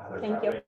Thank you.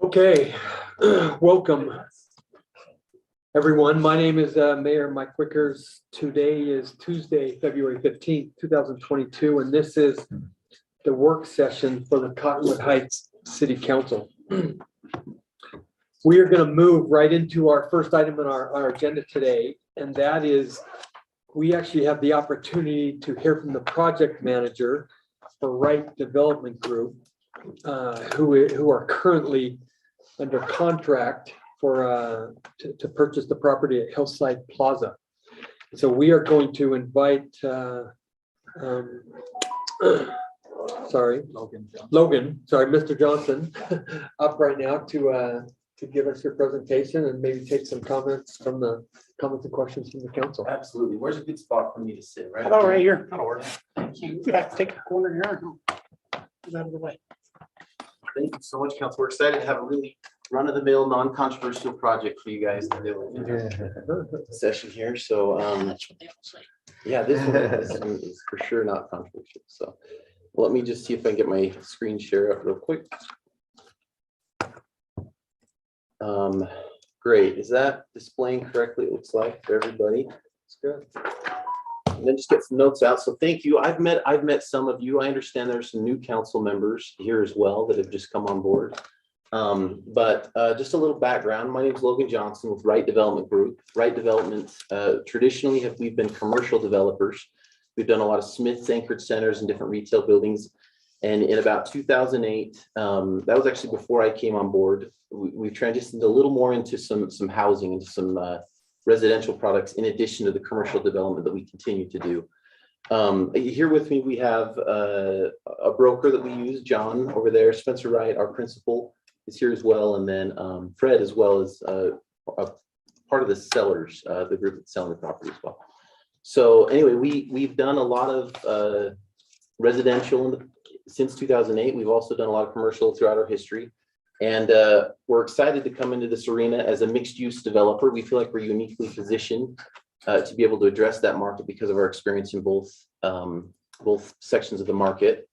Okay, welcome everyone. My name is Mayor Mike Wickers. Today is Tuesday, February 15th, 2022, and this is the work session for the Cottonwood Heights City Council. We are going to move right into our first item on our agenda today, and that is we actually have the opportunity to hear from the project manager for Wright Development Group, who are currently under contract for to purchase the property at Hillside Plaza. So we are going to invite Mr. Johnson up right now to give us your presentation and maybe take some comments and questions from the council. Absolutely. Where's a good spot for me to sit? Right. How about right here? That'll work. Thank you. We have to take a corner here. Get out of the way. Thank you so much, Council. We're excited to have a really run-of-the-mill, non-controversial project for you guys to do in session here. So, That's what they all say. yeah, this one is for sure not controversial. So, let me just see if I can get my screen share up real quick. Great. Is that displaying correctly? It looks like for everybody. It's good. And then just get some notes out. So thank you. I've met some of you. I understand there's some new council members here as well that have just come on board. But just a little background. My name is Logan Johnson with Wright Development Group. Wright Development traditionally we've been commercial developers. We've done a lot of Smith's anchored centers and different retail buildings. And in about 2008, that was actually before I came on board. We've transitioned a little more into some housing, into some residential products, in addition to the commercial development that we continue to do. Here with me, we have a broker that we use, John over there. Spencer Wright, our principal, is here as well. And then Fred, as well as a part of the sellers, the group that's selling the property as well. So anyway, we've done a lot of residential since 2008. We've also done a lot of commercial throughout our history. And we're excited to come into this arena as a mixed-use developer. We feel like we're uniquely positioned to be able to address that market because of our experience in both sections of the market.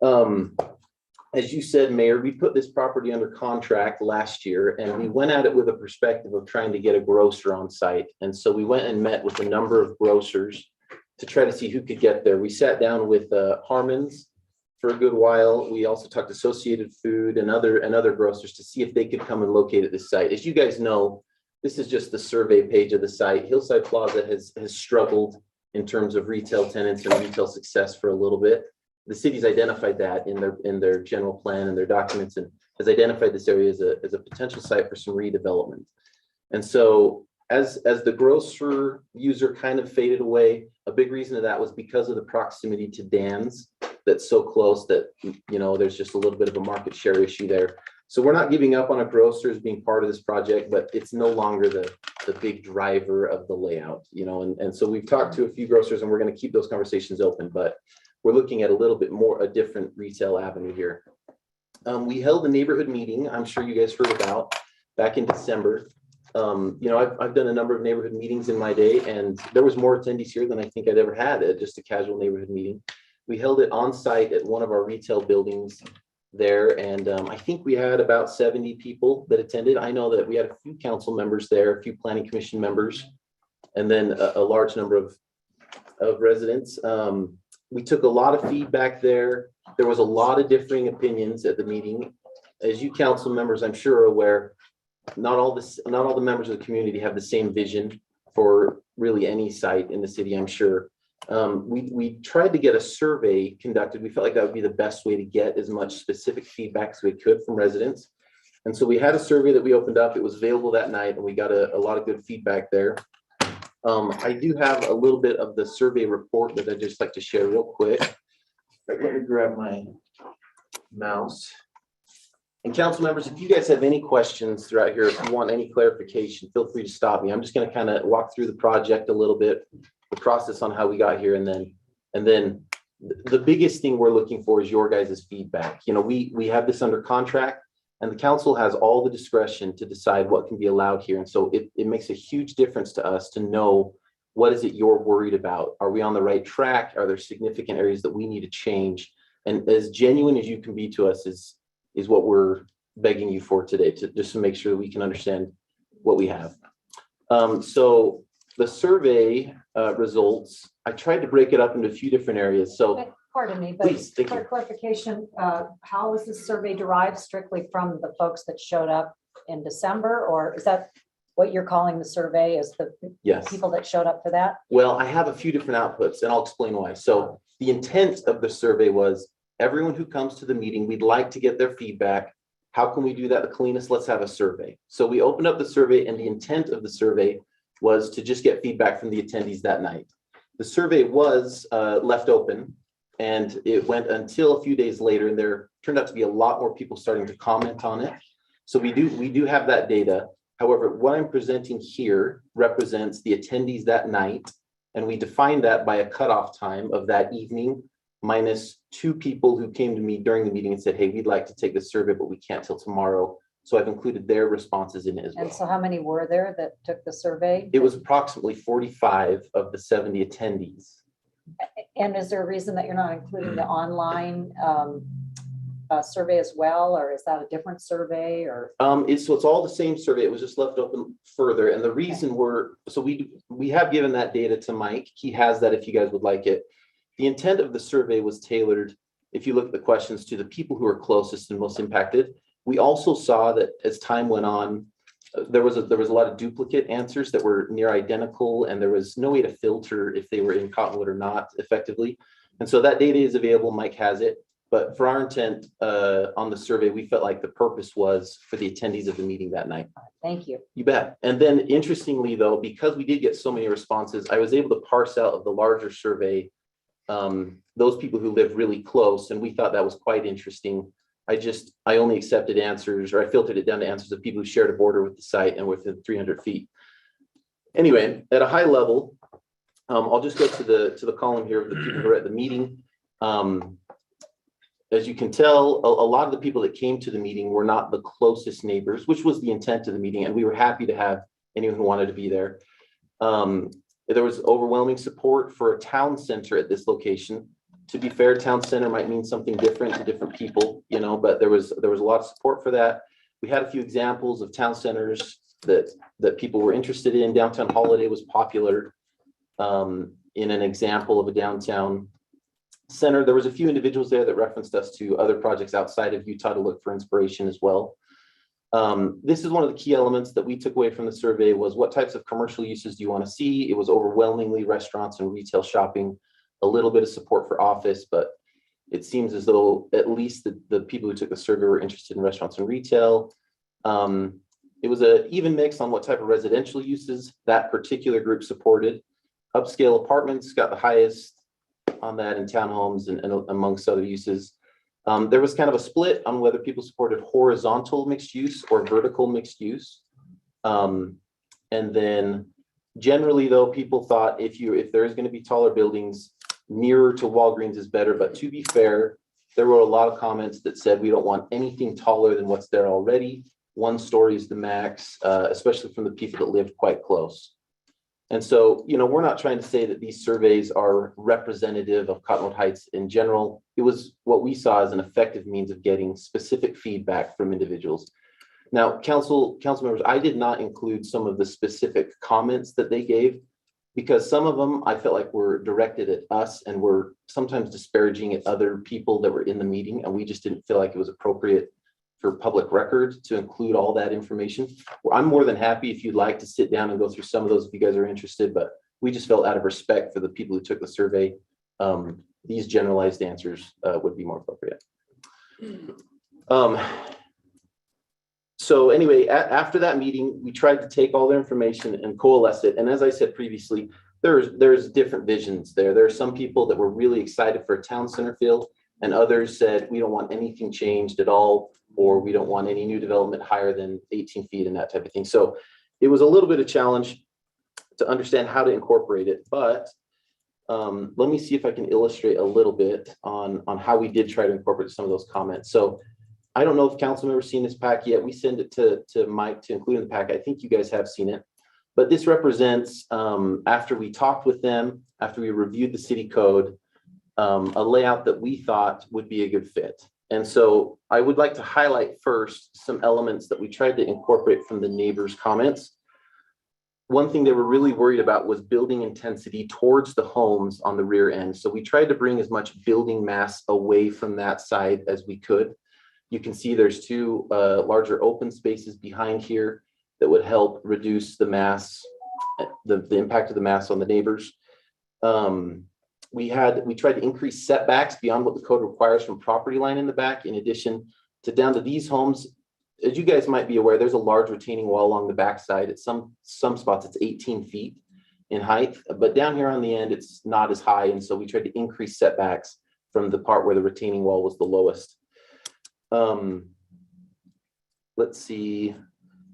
As you said, Mayor, we put this property under contract last year, and we went at it with a perspective of trying to get a grocer on site. And so we went and met with a number of grocers to try to see who could get there. We sat down with Harmon's for a good while. We also talked to Associated Food and other grocers to see if they could come and locate at this site. As you guys know, this is just the survey page of the site. Hillside Plaza has struggled in terms of retail tenants and retail success for a little bit. The city's identified that in their general plan and their documents, and has identified this area as a potential site for some redevelopment. And so as the grocer user kind of faded away, a big reason of that was because of the proximity to Dan's. That's so close that, you know, there's just a little bit of a market share issue there. So we're not giving up on a grocer as being part of this project, but it's no longer the big driver of the layout, you know. And so we've talked to a few grocers, and we're going to keep those conversations open, but we're looking at a little bit more, a different retail avenue here. We held a neighborhood meeting, I'm sure you guys heard about, back in December. You know, I've done a number of neighborhood meetings in my day, and there was more attendees here than I think I'd ever had at just a casual neighborhood meeting. We held it on site at one of our retail buildings there, and I think we had about 70 people that attended. I know that we had a few council members there, a few planning commission members, and then a large number of residents. We took a lot of feedback there. There was a lot of differing opinions at the meeting. As you council members, I'm sure, are aware, not all the members of the community have the same vision for really any site in the city, I'm sure. We tried to get a survey conducted. We felt like that would be the best way to get as much specific feedback as we could from residents. And so we had a survey that we opened up. It was available that night, and we got a lot of good feedback there. I do have a little bit of the survey report that I'd just like to share real quick. Let me grab my mouse. And council members, if you guys have any questions throughout here, if you want any clarification, feel free to stop me. I'm just going to kind of walk through the project a little bit, the process on how we got here, and then the biggest thing we're looking for is your guys' feedback. You know, we have this under contract, and the council has all the discretion to decide what can be allowed here. And so it makes a huge difference to us to know, what is it you're worried about? Are we on the right track? Are there significant areas that we need to change? And as genuine as you can be to us is what we're begging you for today, to just to make sure that we can understand what we have. So the survey results, I tried to break it up into a few different areas. So Pardon me, but please, thank for you. clarification, how is this survey derived strictly from the folks that showed up in December? Or is that what you're calling the survey, is the Yes. people that showed up for that? Well, I have a few different outputs and I'll explain why. So the intent of the survey was everyone who comes to the meeting, we'd like to get their feedback. How can we do that the cleanest? Let's have a survey. So we opened up the survey, and the intent of the survey was to just get feedback from the attendees that night. The survey was left open, and it went until a few days later, and there turned out to be a lot more people starting to comment on it. So we do have that data. However, what I'm presenting here represents the attendees that night, and we defined that by a cutoff time of that evening minus 2 people who came to me during the meeting and said, hey, we'd like to take this survey, but we can't till tomorrow. So I've included their responses in it as well. And so how many were there that took the survey? It was approximately 45 of the 70 attendees. And is there a reason that you're not including the online survey as well, or is that a different survey, or? So it's all the same survey. It was just left open further. And the reason we have given that data to Mike. He has that if you guys would like it. The intent of the survey was tailored, if you look at the questions, to the people who are closest and most impacted. We also saw that as time went on, there was a lot of duplicate answers that were near identical, and there was no way to filter if they were in Cottonwood or not effectively. And so that data is available. Mike has it. But for our intent on the survey, we felt like the purpose was for the attendees of the meeting that night. Thank you. You bet. And then interestingly, though, because we did get so many responses, I was able to parse out of the larger survey those people who live really close, and we thought that was quite interesting. I only accepted answers, or I filtered it down to answers of people who shared a border with the site and within 300 feet. Anyway, at a high level, I'll just go to the column here of the people who were at the meeting. As you can tell, a lot of the people that came to the meeting were not the closest neighbors, which was the intent of the meeting, and we were happy to have anyone who wanted to be there. There was overwhelming support for a town center at this location. To be fair, town center might mean something different to different people, but there was a lot of support for that. We had a few examples of town centers that people were interested in. Downtown Holiday was popular in an example of a downtown center. There was a few individuals there that referenced us to other projects outside of Utah to look for inspiration as well. This is one of the key elements that we took away from the survey was what types of commercial uses do you want to see? It was overwhelmingly restaurants and retail shopping, a little bit of support for office, but it seems as though at least the people who took the survey were interested in restaurants and retail. It was an even mix on what type of residential uses that particular group supported. Upscale apartments got the highest on that, in townhomes and amongst other uses. There was kind of a split on whether people supported horizontal mixed use or vertical mixed use. And then generally though, people thought if there is going to be taller buildings, nearer to Walgreens is better. But to be fair, there were a lot of comments that said we don't want anything taller than what's there already. 1 story is the max, especially from the people that lived quite close. And so, we're not trying to say that these surveys are representative of Cottonwood Heights in general. It was what we saw as an effective means of getting specific feedback from individuals. Now, council members, I did not include some of the specific comments that they gave because some of them I felt like were directed at us and were sometimes disparaging at other people that were in the meeting, and we just didn't feel like it was appropriate for public record to include all that information. I'm more than happy if you'd like to sit down and go through some of those if you guys are interested, but we just felt out of respect for the people who took the survey, these generalized answers would be more appropriate. So anyway, after that meeting, we tried to take all their information and coalesce it. And as I said previously, there's different visions there. There are some people that were really excited for a town center feel, and others said, we don't want anything changed at all, or we don't want any new development higher than 18 feet and that type of thing. So it was a little bit of a challenge to understand how to incorporate it, but let me see if I can illustrate a little bit on how we did try to incorporate some of those comments. So I don't know if council members seen this pack yet. We send it to Mike to include in the pack. I think you guys have seen it, but this represents after we talked with them, after we reviewed the city code, a layout that we thought would be a good fit. And so I would like to highlight first some elements that we tried to incorporate from the neighbors' comments. One thing they were really worried about was building intensity towards the homes on the rear end. So we tried to bring as much building mass away from that side as we could. You can see there's two larger open spaces behind here that would help reduce the mass, the impact of the mass on the neighbors. We tried to increase setbacks beyond what the code requires from property line in the back. In addition to down to these homes, as you guys might be aware, there's a large retaining wall along the backside. At some spots, it's 18 feet in height, but down here on the end, it's not as high. And so we tried to increase setbacks from the part where the retaining wall was the lowest. Let's see.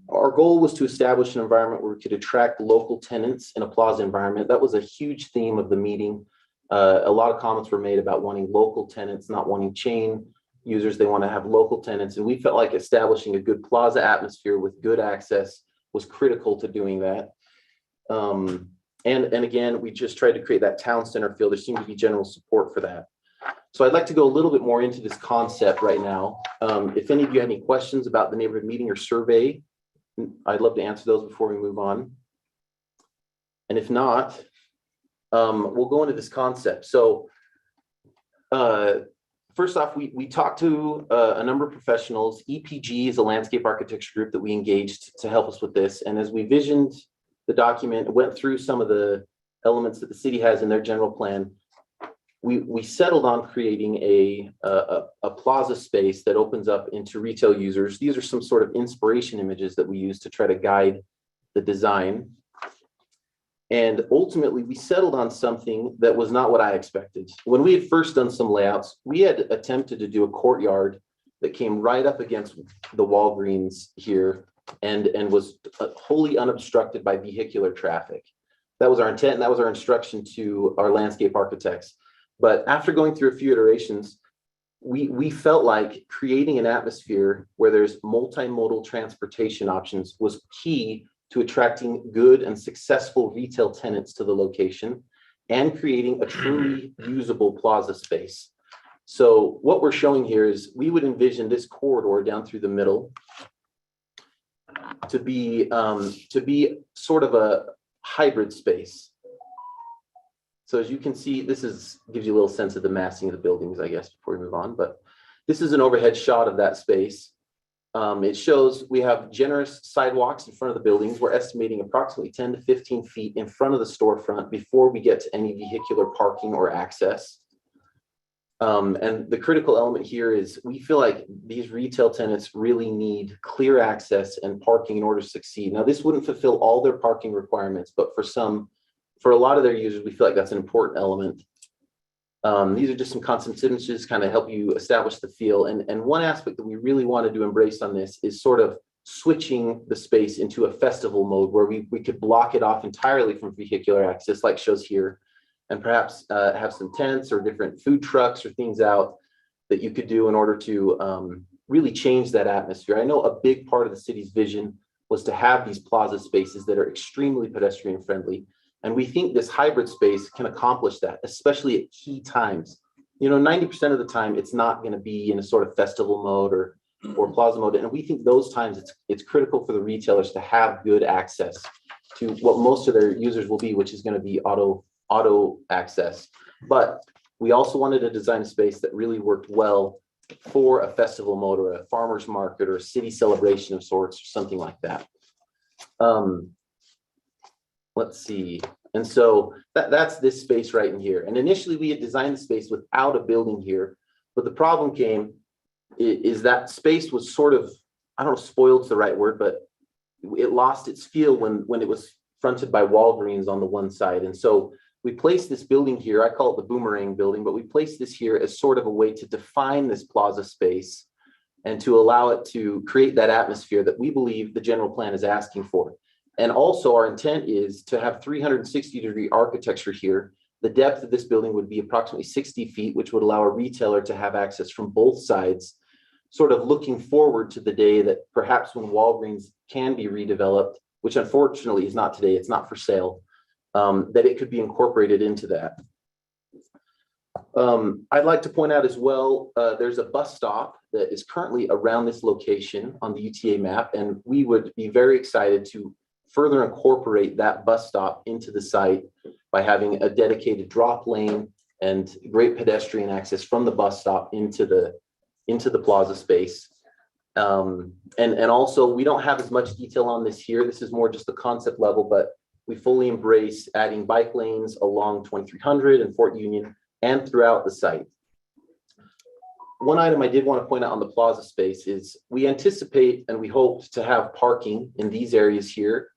Our goal was to establish an environment where we could attract local tenants in a plaza environment. That was a huge theme of the meeting. A lot of comments were made about wanting local tenants, not wanting chain users. They want to have local tenants. And we felt like establishing a good plaza atmosphere with good access was critical to doing that. And again, we just tried to create that town center feel. There seemed to be general support for that. So I'd like to go a little bit more into this concept right now. If any of you have any questions about the neighborhood meeting or survey, I'd love to answer those before we move on. And if not, we'll go into this concept. So first off, we talked to a number of professionals. EPG is a landscape architecture group that we engaged to help us with this. And as we visioned the document, went through some of the elements that the city has in their general plan, we settled on creating a plaza space that opens up into retail users. These are some sort of inspiration images that we use to try to guide the design. And ultimately, we settled on something that was not what I expected. When we had first done some layouts, we had attempted to do a courtyard that came right up against the Walgreens here and was wholly unobstructed by vehicular traffic. That was our intent, and that was our instruction to our landscape architects. But after going through a few iterations, we felt like creating an atmosphere where there's multimodal transportation options was key to attracting good and successful retail tenants to the location and creating a truly usable plaza space. So what we're showing here is we would envision this corridor down through the middle to be sort of a hybrid space. So as you can see, this gives you a little sense of the massing of the buildings, I guess, before we move on. But this is an overhead shot of that space. It shows we have generous sidewalks in front of the buildings. We're estimating approximately 10 to 15 feet in front of the storefront before we get to any vehicular parking or access. And the critical element here is we feel like these retail tenants really need clear access and parking in order to succeed. Now, this wouldn't fulfill all their parking requirements, but for a lot of their users, we feel like that's an important element. These are just some concept images kind of help you establish the feel. And one aspect that we really wanted to embrace on this is sort of switching the space into a festival mode where we could block it off entirely from vehicular access, like shows here, and perhaps have some tents or different food trucks or things out that you could do in order to really change that atmosphere. I know a big part of the city's vision was to have these plaza spaces that are extremely pedestrian friendly. And we think this hybrid space can accomplish that, especially at key times. 90% of the time, it's not going to be in a sort of festival mode or plaza mode. And we think those times it's critical for the retailers to have good access to what most of their users will be, which is going to be auto access. But we also wanted to design a space that really worked well for a festival mode or a farmer's market or a city celebration of sorts or something like that. Let's see. And so that's this space right in here. And initially we had designed the space without a building here, but the problem came is that space was sort of, I don't know, spoiled's the right word, but it lost its feel when it was fronted by Walgreens on the one side. And so we placed this building here. I call it the boomerang building, but we placed this here as sort of a way to define this plaza space and to allow it to create that atmosphere that we believe the general plan is asking for. And also our intent is to have 360-degree architecture here. The depth of this building would be approximately 60 feet, which would allow a retailer to have access from both sides, sort of looking forward to the day that perhaps when Walgreens can be redeveloped, which unfortunately is not today, it's not for sale, that it could be incorporated into that. I'd like to point out as well, there's a bus stop that is currently around this location on the UTA map, and we would be very excited to further incorporate that bus stop into the site by having a dedicated drop lane and great pedestrian access from the bus stop into the plaza space. And also, we don't have as much detail on this here. This is more just the concept level, but we fully embrace adding bike lanes along 2300 and Fort Union and throughout the site. One item I did want to point out on the plaza space is we anticipate and we hope to have parking in these areas here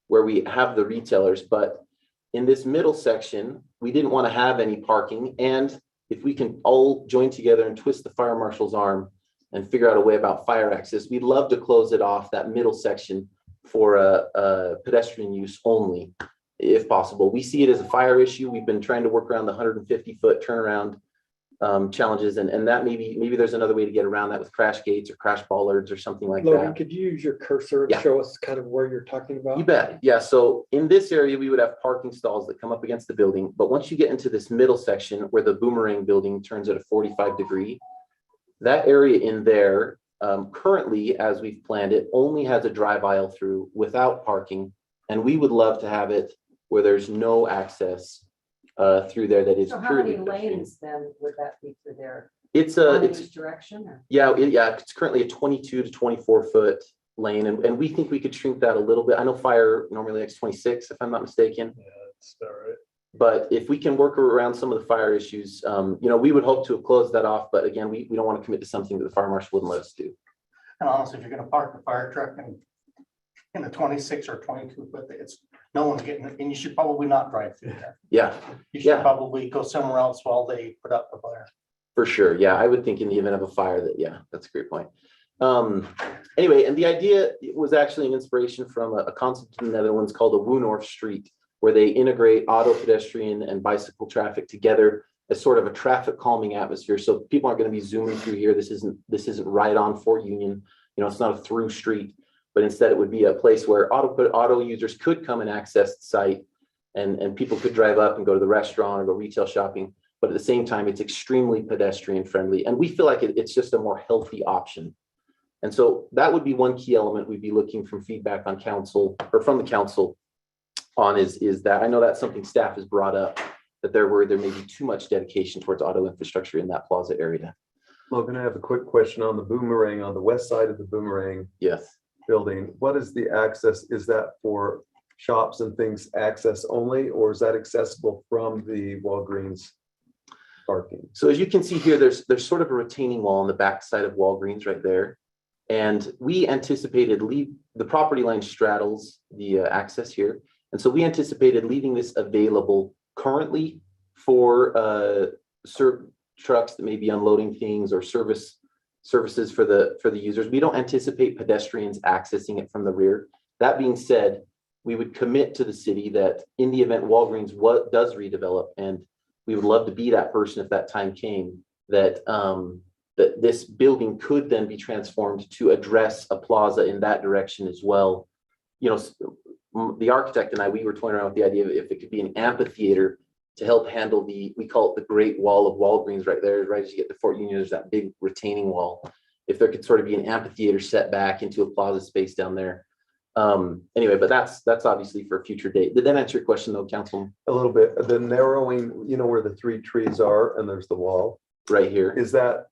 where we have the retailers, but in this middle section, we didn't want to have any parking. And if we can all join together and twist the fire marshal's arm and figure out a way about fire access, we'd love to close it off, that middle section, for a pedestrian use only, if possible. We see it as a fire issue. We've been trying to work around the 150-foot turnaround challenges, and that maybe there's another way to get around that with crash gates or crash bollards or something like Logan, that. could you use your cursor and Yeah. show us kind of where you're talking about? You bet. Yeah. So in this area, we would have parking stalls that come up against the building. But once you get into this middle section where the boomerang building turns at a 45-degree, that area in there, currently, as we've planned it, only has a drive aisle through without parking. And we would love to have it where there's no access through there that is So how purely many pedestrian. lanes then would that be through there? It's One in it's each direction or? yeah, it's currently a 22 to 24-foot lane, and we think we could shrink that a little bit. I know fire normally likes 26, if I'm not mistaken. Yeah, that's all right. But if we can work around some of the fire issues, we would hope to have closed that off. But again, we don't want to commit to something that the fire marshal wouldn't let us do. And honestly, if you're gonna park a fire truck in the 26 or 22 foot, it's no one's getting it, and you should probably not drive through there. Yeah, You should Yeah. probably go somewhere else while they put up the fire. for sure. Yeah, I would think in the event of a fire that's a great point. Anyway, and the idea was actually an inspiration from a concept in the Netherlands called a Woonorf Street, where they integrate auto, pedestrian, and bicycle traffic together as sort of a traffic calming atmosphere. So people aren't going to be zooming through here. This isn't right on Fort Union. It's not a through street, but instead it would be a place where auto users could come and access the site, and people could drive up and go to the restaurant or go retail shopping. But at the same time, it's extremely pedestrian friendly. And we feel like it's just a more healthy option. And so that would be one key element we'd be looking from feedback on council or from the council on is that I know that's something staff has brought up, that there may be too much dedication towards auto infrastructure in that plaza area. Logan, I have a quick question on the boomerang, on the west side of the boomerang Yes. building. What is the access? Is that for shops and things access only, or is that accessible from the Walgreens parking? So as you can see here, there's sort of a retaining wall on the back side of Walgreens right there. And we anticipated the property line straddles the access here. And so we anticipated leaving this available currently for trucks that may be unloading things or services for the users. We don't anticipate pedestrians accessing it from the rear. That being said, we would commit to the city that in the event Walgreens does redevelop, and we would love to be that person if that time came, that this building could then be transformed to address a plaza in that direction as well. The architect and we were toying around with the idea of if it could be an amphitheater to help handle we call it the Great Wall of Walgreens right there, right as you get to Fort Union, there's that big retaining wall. If there could sort of be an amphitheater set back into a plaza space down there. Anyway, but that's obviously for a future date. Did that answer your question though, Councilman? A little bit. The narrowing, where the three trees are and there's the wall. Right here. Is that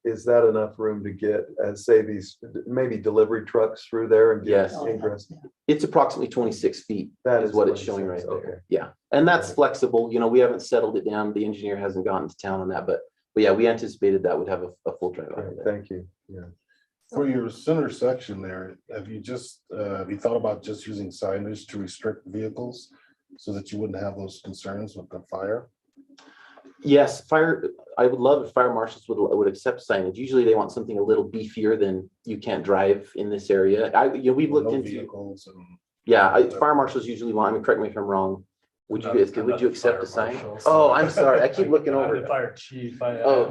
enough room to get, say, these maybe delivery trucks through there and get Yes. ingress? It's approximately 26 feet. That is what it's showing right 26, there. Yeah. And that's flexible. We haven't settled it down. The engineer hasn't gotten to town on that, but yeah, we anticipated that would have a full drive out Okay, of there. thank you. Yeah. For your center section there, have you thought about just using signage to restrict vehicles so that you wouldn't have those concerns with the fire? Yes, I would love if fire marshals would accept signage. Usually they want something a little beefier than you can't drive in this area. We've looked No into, vehicles and fire marshals usually want, correct me if I'm wrong. Would I'm you not accept the fire sign? marshal, so- Oh, I'm sorry. I keep looking I'm over. the fire chief. Oh.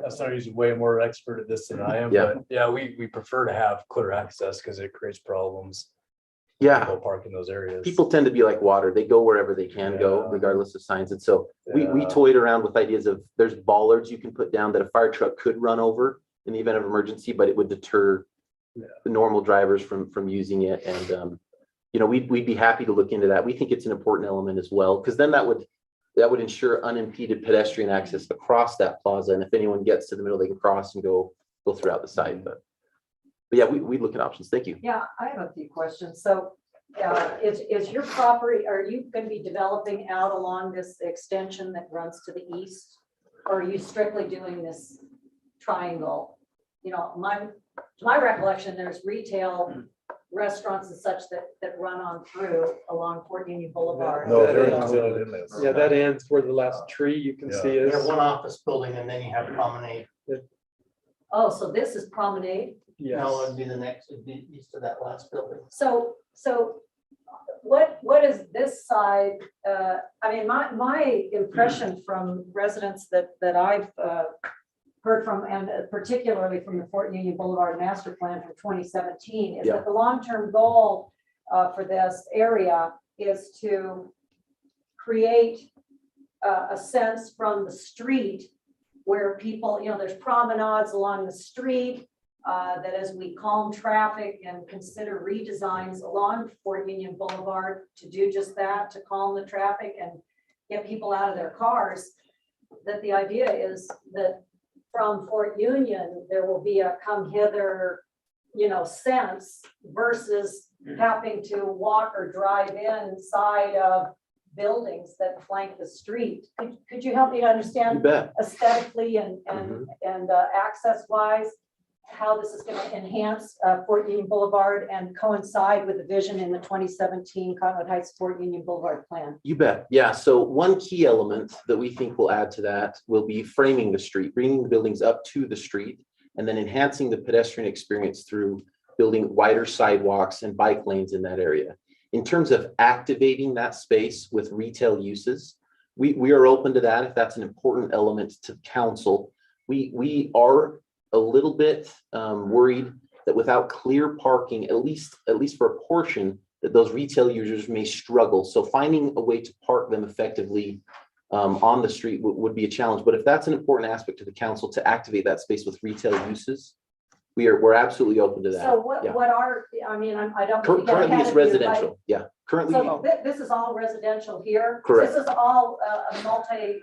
I'm sorry, he's way more expert at this than I am, Yeah. but yeah, we prefer to have clear access because it creates problems. Yeah. People park in those areas. People tend to be like water. They go wherever they can go, Yeah. regardless of signs. And so we Yeah. toyed around with ideas of, there's bollards you can put down that a fire truck could run over in the event of emergency, but it would deter the normal drivers from using it. And, you know, we'd be happy to look into that. We think it's an important element as well, because then that would ensure unimpeded pedestrian access across that plaza. And if anyone gets to the middle, they can cross and go throughout the site. But yeah, we look at options. Thank you. Yeah, I have a few questions. So is your property, are you going to be developing out along this extension that runs to the east? Or are you strictly doing this triangle? You know, to my recollection, there's retail restaurants and such that run on through along Fort Union Boulevard. No, That they're is- included in this. Yeah, that ends where the last tree you can see You have is. one office building and then you have promenade. Oh, so this is Promenade? Yes. No, it'd be the next, it'd be east of that last building. So what is this side? I mean, my impression from residents that I've heard from, and particularly from the Fort Union Boulevard Master Plan from 2017, is Yeah. that the long-term goal for this area is to create a sense from the street where people, you know, there's promenades along the street, that as we calm traffic and consider redesigns along Fort Union Boulevard to do just that, to calm the traffic and get people out of their cars, that the idea is that from Fort Union, there will be a come hither, you know, sense versus having to walk or drive inside of buildings that flank the street. Could you help me to You understand bet. aesthetically and access wise, how this is going to enhance Fort Union Boulevard and coincide with the vision in the 2017 Cottonwood Heights Fort Union Boulevard plan? You bet. Yeah. So one key element that we think will add to that will be framing the street, bringing the buildings up to the street, and then enhancing the pedestrian experience through building wider sidewalks and bike lanes in that area. In terms of activating that space with retail uses, we are open to that if that's an important element to council. We are a little bit worried that without clear parking, at least for a portion, that those retail users may struggle. So finding a way to park them effectively on the street would be a challenge. But if that's an important aspect to the council to activate that space with retail uses, we're absolutely open to that. So what Yeah. are, I mean, I don't. Currently it's ahead of you, residential. Yeah, currently. So this is all residential here? Correct. This is all a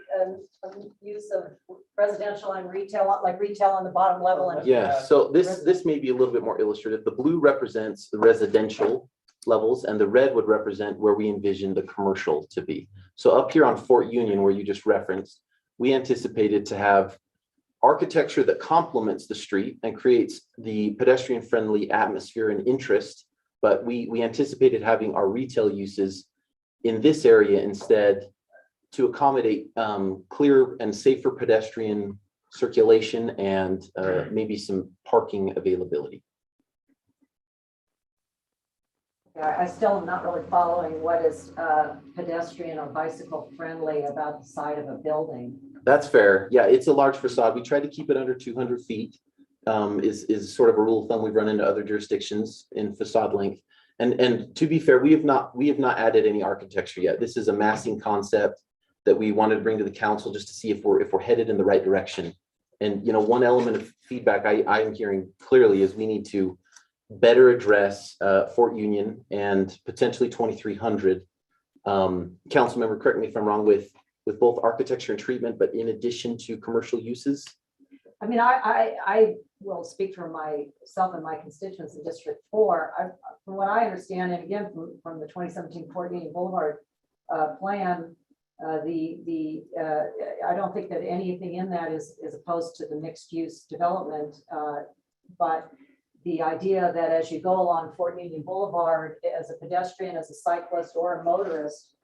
use of residential and retail, like retail on the bottom level and. Yeah, so this may be a little bit more illustrative. The blue represents the residential levels and the red would represent where we envision the commercial to be. So up here on Fort Union, where you just referenced, we anticipated to have architecture that complements the street and creates the pedestrian friendly atmosphere and interest. But we anticipated having our retail uses in this area instead to accommodate clear and safer pedestrian circulation and maybe some parking availability. Yeah, I still am not really following what is pedestrian or bicycle friendly about the side of a building. That's fair. Yeah, it's a large facade. We try to keep it under 200 feet. Is sort of a rule of thumb we've run into other jurisdictions in facade length. And to be fair, we have not added any architecture yet. This is a massing concept that we wanted to bring to the council just to see if we're headed in the right direction. And you know, one element of feedback I'm hearing clearly is we need to better address Fort Union and potentially 2300. Council member, correct me if I'm wrong, with both architecture and treatment, but in addition to commercial uses. I mean, I will speak for myself and my constituents in District 4. From what I understand, and again, from the 2017 Fort Union Boulevard plan, I don't think that anything in that is opposed to the mixed use development, but the idea that as you go along Fort Union Boulevard, as a pedestrian, as a cyclist or a motorist,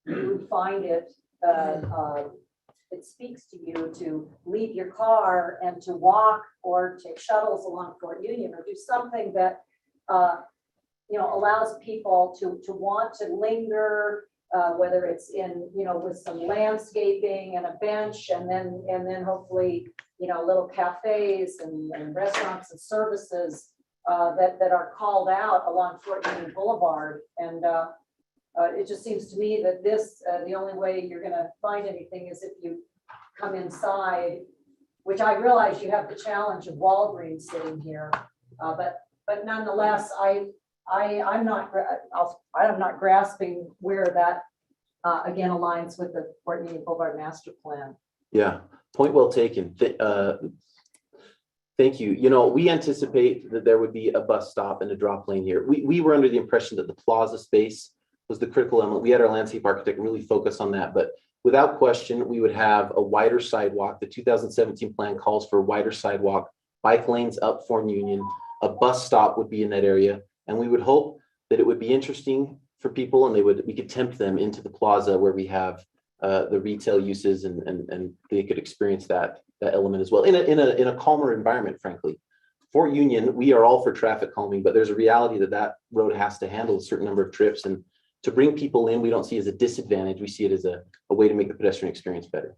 you would find it speaks to you to leave your car and to walk or take shuttles along Fort Union or do something that allows people to want to linger, whether it's in, with some landscaping and a bench and then hopefully, little cafes and restaurants and services that are called out along Fort Union Boulevard. And it just seems to me that this, the only way you're gonna find anything is if you come inside, which I realize you have the challenge of Walgreens sitting here. But nonetheless, I'm not grasping where that, again, aligns with the Fort Union Boulevard Master Plan. Yeah, point well taken. Thank you. You know, we anticipate that there would be a bus stop and a drop lane here. We were under the impression that the plaza space was the critical element. We had our landscape architect really focus on that, but without question, we would have a wider sidewalk. The 2017 plan calls for a wider sidewalk, bike lanes up Fort Union, a bus stop would be in that area. And we would hope that it would be interesting for people and we could tempt them into the plaza where we have the retail uses and they could experience that element as well in a calmer environment, frankly. Fort Union, we are all for traffic calming, but there's a reality that road has to handle a certain number of trips, and to bring people in, we don't see it as a disadvantage. We see it as a way to make the pedestrian experience better.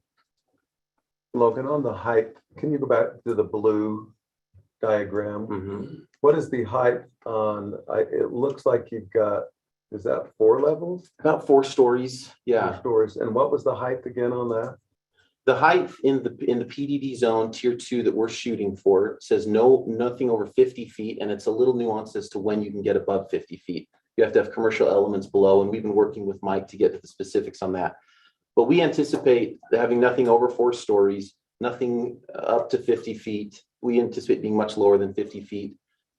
Logan, on the height, can you go back to the blue diagram? Mm-hmm. What is the height on, it looks like you've got, is that 4 levels? About 4 stories. Yeah. 4 stories. And what was the height again on that? The height in the PDD zone tier 2 that we're shooting for says nothing over 50 feet. And it's a little nuanced as to when you can get above 50 feet. You have to have commercial elements below. And we've been working with Mike to get to the specifics on that. But we anticipate having nothing over 4 stories, nothing up to 50 feet. We anticipate being much lower than 50 feet.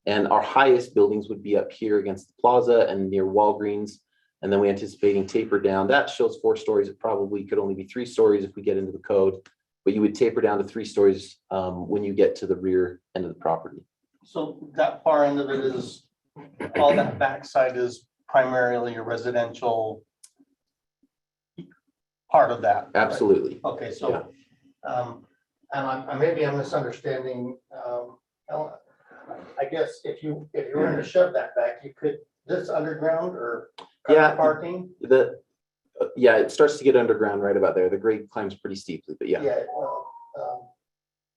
And our highest buildings would be up here against the plaza and near Walgreens. And then we anticipating taper down. That shows 4 stories. It probably could only be 3 stories if we get into the code, but you would taper down to 3 stories when you get to the rear end of the property. So that far end of it is, all that backside is primarily a residential part of that. right? Absolutely. Okay, so, and maybe I'm misunderstanding, I guess if you were going to shove that back, you could, this underground or Yeah. parking? Yeah, it starts to get underground right about there. The grade climbs pretty steeply, but yeah. Yeah, well,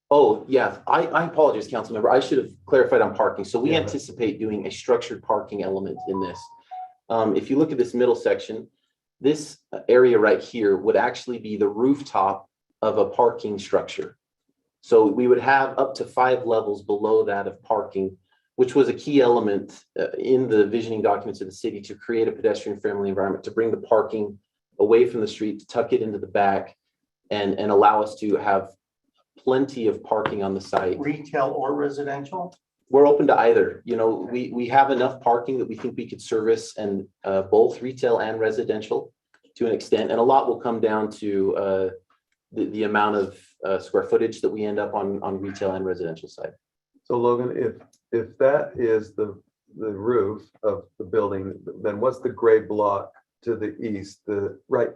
Oh, yeah, I apologize, council member. I should have clarified on parking. So we Yeah. anticipate doing a structured parking element in this. If you look at this middle section, this area right here would actually be the rooftop of a parking structure. So we would have up to 5 levels below that of parking, which was a key element in the visioning documents of the city to create a pedestrian friendly environment, to bring the parking away from the street, to tuck it into the back and allow us to have plenty of parking on the site. retail or residential? We're open to either. You know, we have enough parking that we think we could service and both retail and residential to an extent. And a lot will come down to the amount of square footage that we end up on retail and residential side. So Logan, if that is the roof of the building, then what's the gray block to the east, the right?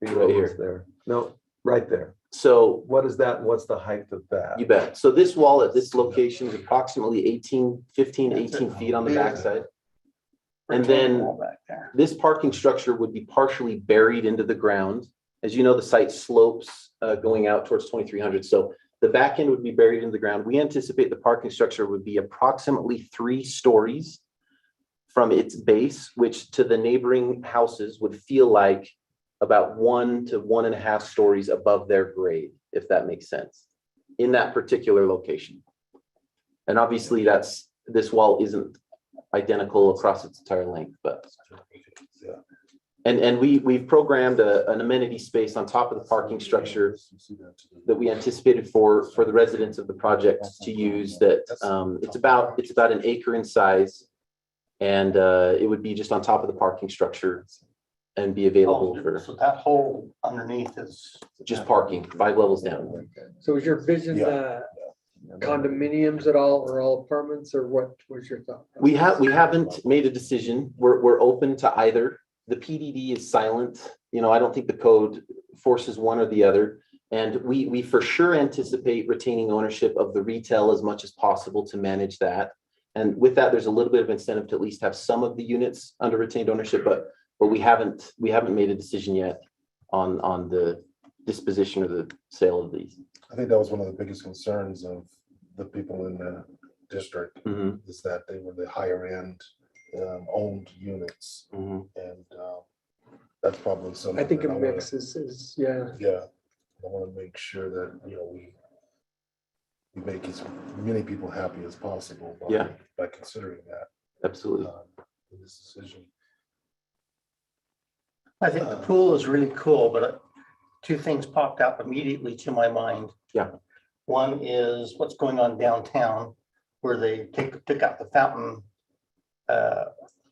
Right here. There. No, right there. So What is that? And what's the height of that? you bet. So this wall at this location is approximately 18 feet on the backside. And then Wall back there. this parking structure would be partially buried into the ground. As you know, the site slopes going out towards 2300. So the back end would be buried in the ground. We anticipate the parking structure would be approximately 3 stories from its base, which to the neighboring houses would feel like about 1 to 1.5 stories above their grade, if that makes sense, in that particular location. And obviously this wall isn't identical across its entire length, but. And we've programmed an amenity space on top of the parking structure that we anticipated for the residents of the project to use. That it's about 1 acre in size, and it would be just on top of the parking structure and be available Oh, for so that hole underneath is. just parking 5 levels down. So is your vision condominiums at all, or all apartments, or what was your thought? We haven't made a decision. We're open to either. The PDD is silent. You know, I don't think the code forces one or the other. And we for sure anticipate retaining ownership of the retail as much as possible to manage that. And with that, there's a little bit of incentive to at least have some of the units under retained ownership, but we haven't made a decision yet on the disposition or the sale of these. I think that was one of the biggest concerns of the people in district Mhm, is that they were the higher end owned units. mhm. And that's probably something. I think a that wanna- mix is, yeah. Yeah, I want to make sure that, we make as many people happy as possible. Yeah. By considering that Absolutely. in this decision. I think the pool is really cool, but two things popped out immediately to my mind. Yeah. One is what's going on downtown where they took out the fountain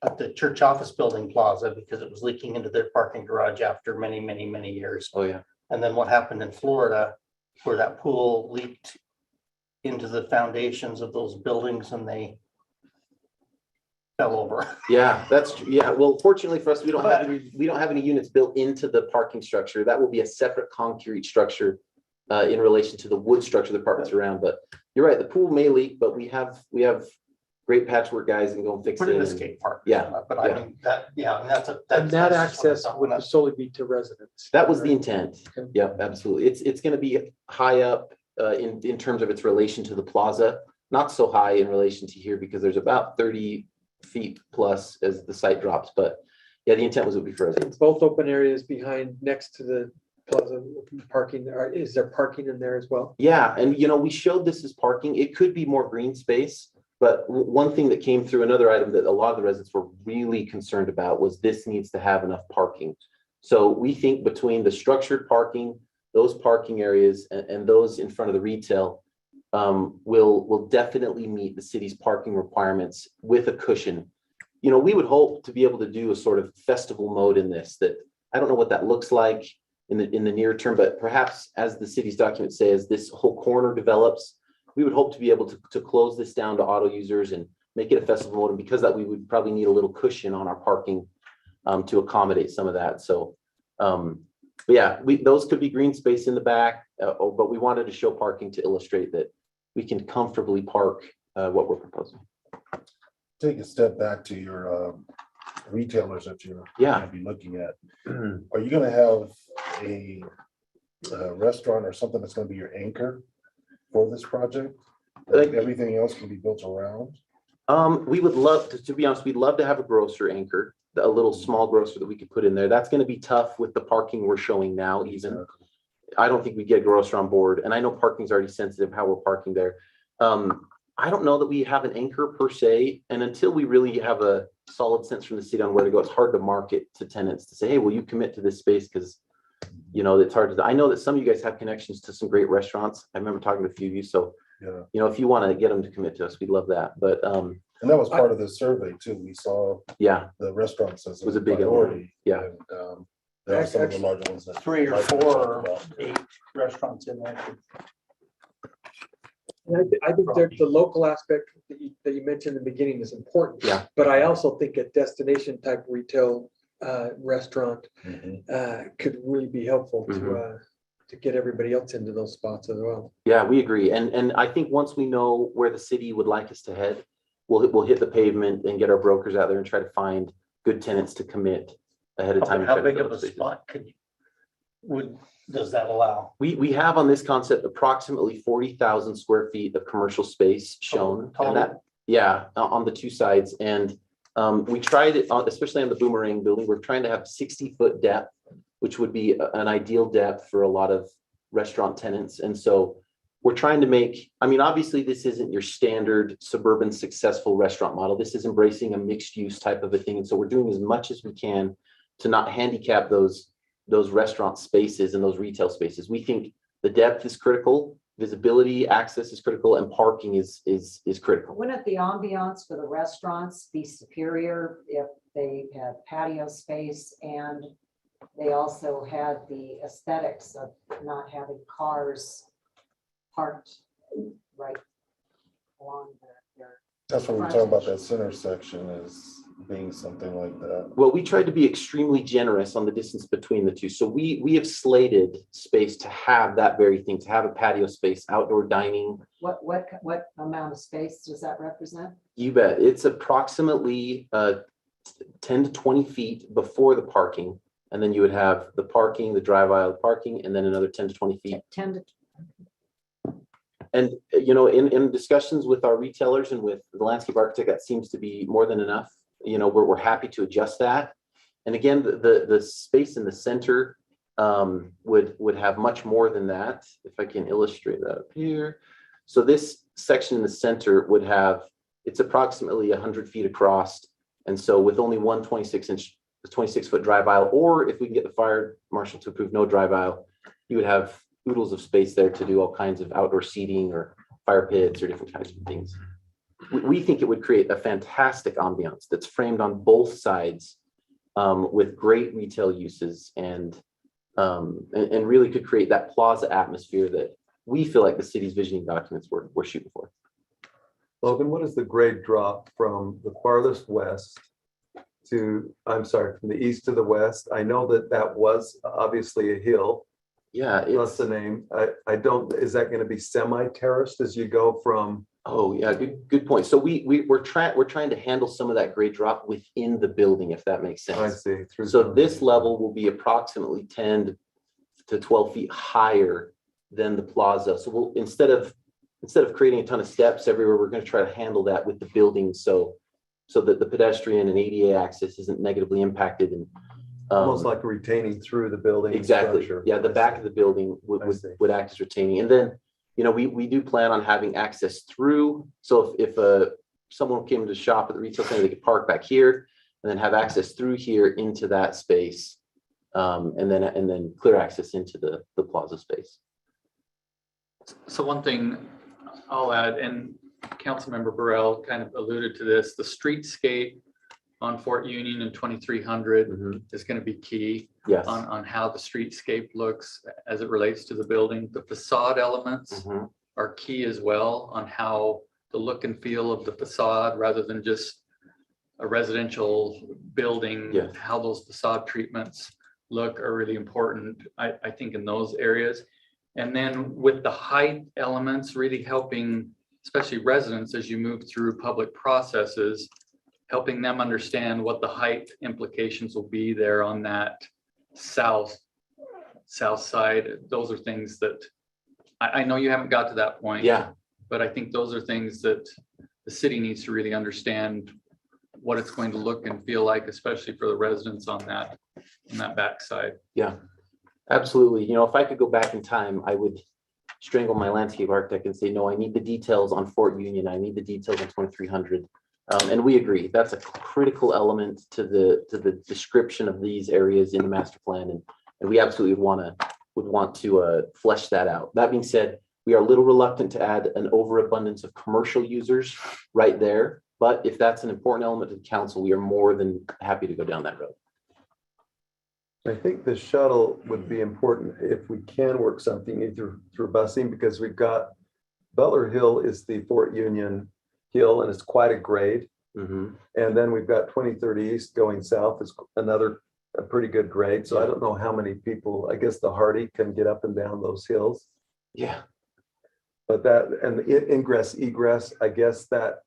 at the church office building plaza because it was leaking into their parking garage after many, many, many years. Oh, yeah. And then what happened in Florida where that pool leaked into the foundations of those buildings and they fell over. Yeah, yeah. Well, fortunately for us, we don't have any units built into the parking structure. That will be a separate concrete structure in relation to the wood structure the apartments around. But you're right, the pool may leak, but we have great patchwork guys and go and fix Put it in it. a skate park. Yeah, But I yeah. mean, that, yeah, and that's. And that access would solely be to residents. That was the intent. Okay. Yep, absolutely. It's gonna be high up in terms of its relation to the plaza, not so high in relation to here because there's about 30 feet plus as the site drops. But yeah, the intent was it would be for residents. Both open areas behind, next to the plaza parking, is there parking in there as well? Yeah, and we showed this as parking. It could be more green space, but one thing that came through, another item that a lot of the residents were really concerned about was this needs to have enough parking. So we think between the structured parking, those parking areas and those in front of the retail will definitely meet the city's parking requirements with a cushion. We would hope to be able to do a sort of festival mode in this that I don't know what that looks like in the near term, but perhaps as the city's document says, this whole corner develops, we would hope to be able to close this down to auto users and make it a festival mode. And because of that, we would probably need a little cushion on our parking to accommodate some of that. So, but yeah, those could be green space in the back, but we wanted to show parking to illustrate that we can comfortably park what we're proposing. Take a step back to your retailers that you're Yeah. gonna be looking at. Are you gonna have a restaurant or something that's gonna be your anchor for this project? Like- Everything else can be built around? We would love to be honest, we'd love to have a grocer anchor, a little small grocer that we could put in there. That's going to be tough with the parking we're showing now, even. I don't think we get a grocer on board, and I know parking's already sensitive how we're parking there. I don't know that we have an anchor per se, and until we really have a solid sense from the city on where to go, it's hard to market to tenants to say, hey, will you commit to this space? Because it's hard to. I know that some of you guys have connections to some great restaurants. I remember talking to a few of you, so Yeah. if you want to get them to commit to us, we'd love that. But And that was part of the survey too. We saw yeah, the restaurants as Was a big priority. yeah. And there are some of the larger ones that. 3 or Mike 4 talked or about. 8 restaurants in there. And I think the local aspect that you mentioned in the beginning is important. Yeah. But I also think a destination type retail restaurant Mhm. could really be helpful to get everybody else into those spots as well. yeah, we agree. And I think once we know where the city would like us to head, we'll hit the pavement and get our brokers out there and try to find good tenants to commit ahead of time. and How try to big fill of a those spaces. spot does that allow? We have on this concept approximately 40,000 square feet of commercial space shown. Total? And that, yeah, on the two sides. And we tried it, especially on the Boomerang building, we're trying to have 60-foot depth, which would be an ideal depth for a lot of restaurant tenants. And so we're trying to make, obviously this isn't your standard suburban successful restaurant model. This is embracing a mixed use type of a thing. And so we're doing as much as we can to not handicap those restaurant spaces and those retail spaces. We think the depth is critical, visibility, access is critical, and parking is critical. Wouldn't the ambiance for the restaurants be superior if they had patio space and they also had the aesthetics of not having cars parked right along their That's what we're talking about, that center section is being something like that. Well, we tried to be extremely generous on the distance between the two. So we have slated space to have that very thing, to have a patio space, outdoor dining. What amount of space does that represent? You bet. It's approximately 10 to 20 feet before the parking. And then you would have the parking, the drive aisle parking, and then another 10 to 20 feet. 10 to And, you know, in discussions with our retailers and with the landscape architect, that seems to be more than enough. You know, we're happy to adjust that. And again, the space in the center would have much more than that. If I can illustrate that up here. So this section in the center would have, it's approximately 100 feet across. And so with only one 26-foot drive aisle, or if we can get the fire marshal to approve no drive aisle, you would have oodles of space there to do all kinds of outdoor seating or fire pits or different kinds of things. We think it would create a fantastic ambiance that's framed on both sides with great retail uses and really could create that plaza atmosphere that we feel like the city's visioning documents were shooting for. Logan, what is the grade drop from the farthest west to, I'm sorry, from the east to the west? I know that that was obviously a hill. Yeah, What's the name? I don't, is that going to be semi-terraced as you go from? oh yeah, good point. So we're trying to handle some of that grade drop within the building, if that makes sense. I see. So this level will be approximately 10 to 12 feet higher than the plaza. So we'll, instead of creating a ton of steps everywhere, we're going to try to handle that with the building so that the pedestrian and ADA access isn't negatively impacted. And Almost like retaining through the building. exactly. Structure. Yeah, the back of the building would act as retaining. And then, you know, we do plan on having access through. So if someone came to shop at the retail center, they could park back here and then have access through here into that space. And then clear access into the plaza space. So one thing I'll add, and Councilmember Burrell kind of alluded to this, the streetscape on Fort Union and 2300 is going to be key. Yes. On how the streetscape looks as it relates to the building. The facade elements are key as well on how the look and feel of the facade rather than just a residential building. Yes. How those facade treatments look are really important, I think, in those areas. And then with the height elements really helping, especially residents as you move through public processes, helping them understand what the height implications will be there on that south side. Those are things that I know you haven't got to that point. Yeah. But I think those are things that the city needs to really understand what it's going to look and feel like, especially for the residents on that backside. Yeah, absolutely. You know, if I could go back in time, I would strangle my landscape architect and say, no, I need the details on Fort Union. I need the details on 2300. And we agree. That's a critical element to the description of these areas in the master plan. And we absolutely would want to flesh that out. That being said, we are a little reluctant to add an overabundance of commercial users right there. But if that's an important element to the council, we are more than happy to go down that road. I think the shuttle would be important if we can work something either through busing, because we've got Butler Hill is the Fort Union hill and it's quite a grade. And then we've got 2030 East going south is a pretty good grade. So I don't know how many people, I guess the Hardy can get up and down those hills. Yeah. But that, and the ingress, egress, I guess that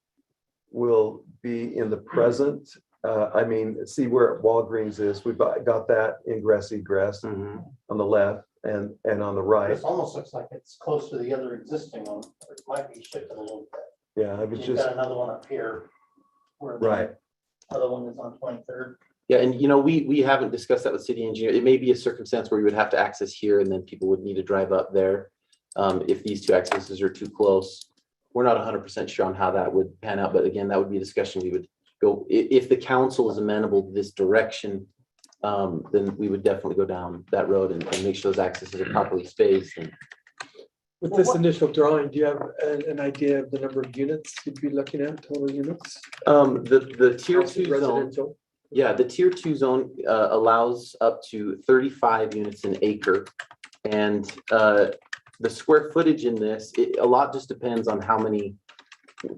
will be in the present. I mean, see where Walgreens is. We've got that ingress, egress on the left and on the right. It almost looks like it's close to the other existing one. It might be shifted a little bit. Yeah, I was You've just, got another one up here. Where the right. other one is on 23rd. Yeah, and you know, we haven't discussed that with city engineer. It may be a circumstance where you would have to access here and then people would need to drive up there. If these two accesses are too close. We're not 100% sure on how that would pan out, but again, that would be a discussion we would go, if the council is amenable to this direction, then we would definitely go down that road and make sure those accesses are properly spaced. And With this initial drawing, do you have an idea of the number of units you'd be looking at, total units? the tier 2 zone, Residential? yeah, the tier 2 zone allows up to 35 units an acre. And the square footage in this, a lot just depends on how many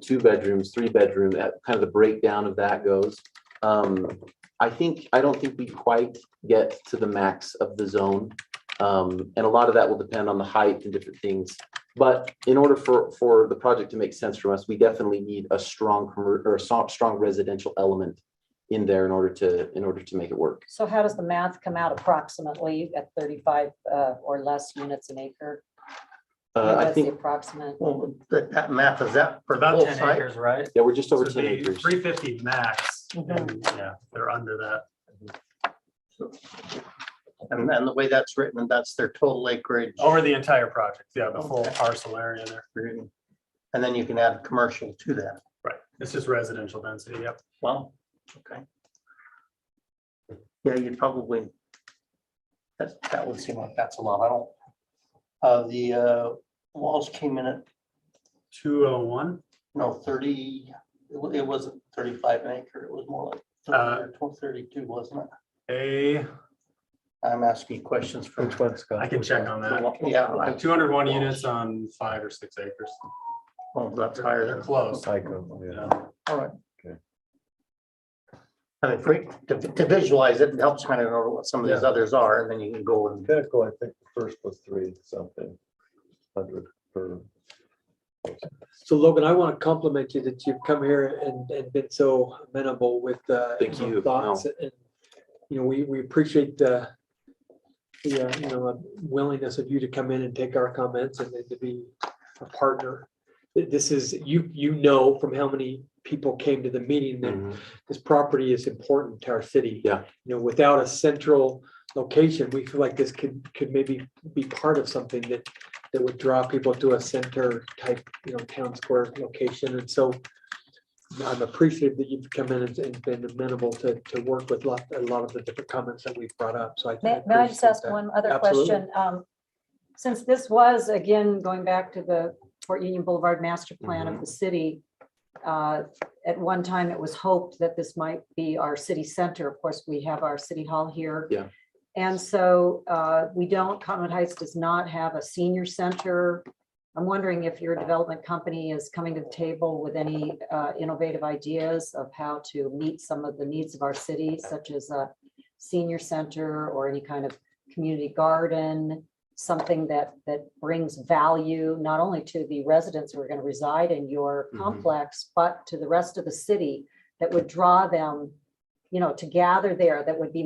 2 bedrooms, 3 bedroom, kind of the breakdown of that goes. I don't think we quite get to the max of the zone. And a lot of that will depend on the height and different things. But in order for the project to make sense from us, we definitely need a strong residential element in there in order to make it work. So how does the math come out approximately at 35 or less units an acre? I That's the think, approximate. Well, that map, is that for the About whole 10 site? acres, right? yeah, we're just over So 10 it'd be acres. 350 max, Mhm. and yeah, they're under that. And the way that's written, that's their total acreage. Over the entire project, yeah, the full Okay. parcel area there. And then you can add commercial to that. Right, it's just residential density, yep. Well, okay. Yeah, you'd probably, that would seem like that's a lot. I don't, the walls came in at, 201, no, 30, it wasn't 35 an acre. It was more like 30 or 32, wasn't it? I'm asking you questions from. Which one, Scott? I can check on that. Yeah, 201 units on 5 or 6 acres. well, that's higher They're than. close. Tyco, yeah. Yeah. All right. Okay. I mean, to visualize it, it helps kind of know what some of these Yeah. others are, and then you can go and. Pinnacle, I think the first was 3 something hundred per. So Logan, I want to compliment you that you've come here and been so amenable with Thank you. thoughts. And, you know, we appreciate the willingness of you to come in and take our comments and then to be a partner. This is, you know, from how many people came to the meeting that Mhm. this property is important to our city. Yeah. You know, without a central location, we feel like this could maybe be part of something that would draw people to a center type, town square location. And so I'm appreciative that you've come in and been amenable to work with a lot of the different comments that we've brought up. So I May I just ask appreciate that. one other Absolutely. question? Since this was, again, going back to the Fort Union Boulevard master plan of the city, at one time it was hoped that this might be our city center. Of course, we have our city hall here. Yeah. And so Cottonwood Heights does not have a senior center. I'm wondering if your development company is coming to the table with any innovative ideas of how to meet some of the needs of our city, such as a senior center or any kind of community garden, something that brings value not only to the residents who are going to reside in your Mhm. complex, but to the rest of the city, that would draw them, to gather there, that would be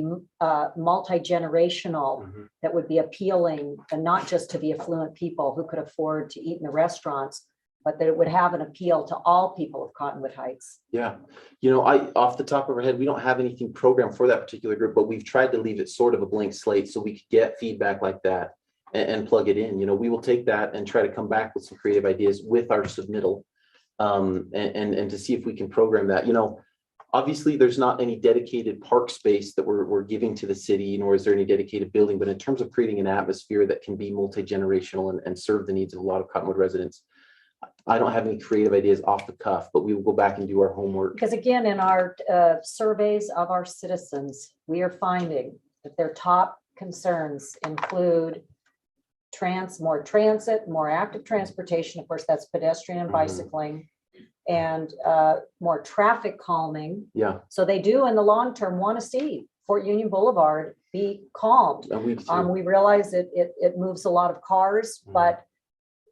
multi-generational, Mhm. that would be appealing, and not just to the affluent people who could afford to eat in the restaurants, but that it would have an appeal to all people of Cottonwood Heights. Yeah, off the top of our head, we don't have anything programmed for that particular group, but we've tried to leave it sort of a blank slate so we could get feedback like that and plug it in. We will take that and try to come back with some creative ideas with our submittal, and to see if we can program that. Obviously, there's not any dedicated park space that we're giving to the city, nor is there any dedicated building, but in terms of creating an atmosphere that can be multi-generational and serve the needs of a lot of Cottonwood residents, I don't have any creative ideas off the cuff, but we will go back and do our homework. Because again, in our surveys of our citizens, we are finding that their top concerns include more transit, more active transportation. Of course, that's pedestrian and Mhm. bicycling, and more traffic calming. Yeah, So they do in the long term want to see Fort Union Boulevard be calmed. and we do. We realize it moves a lot of cars, Mhm. but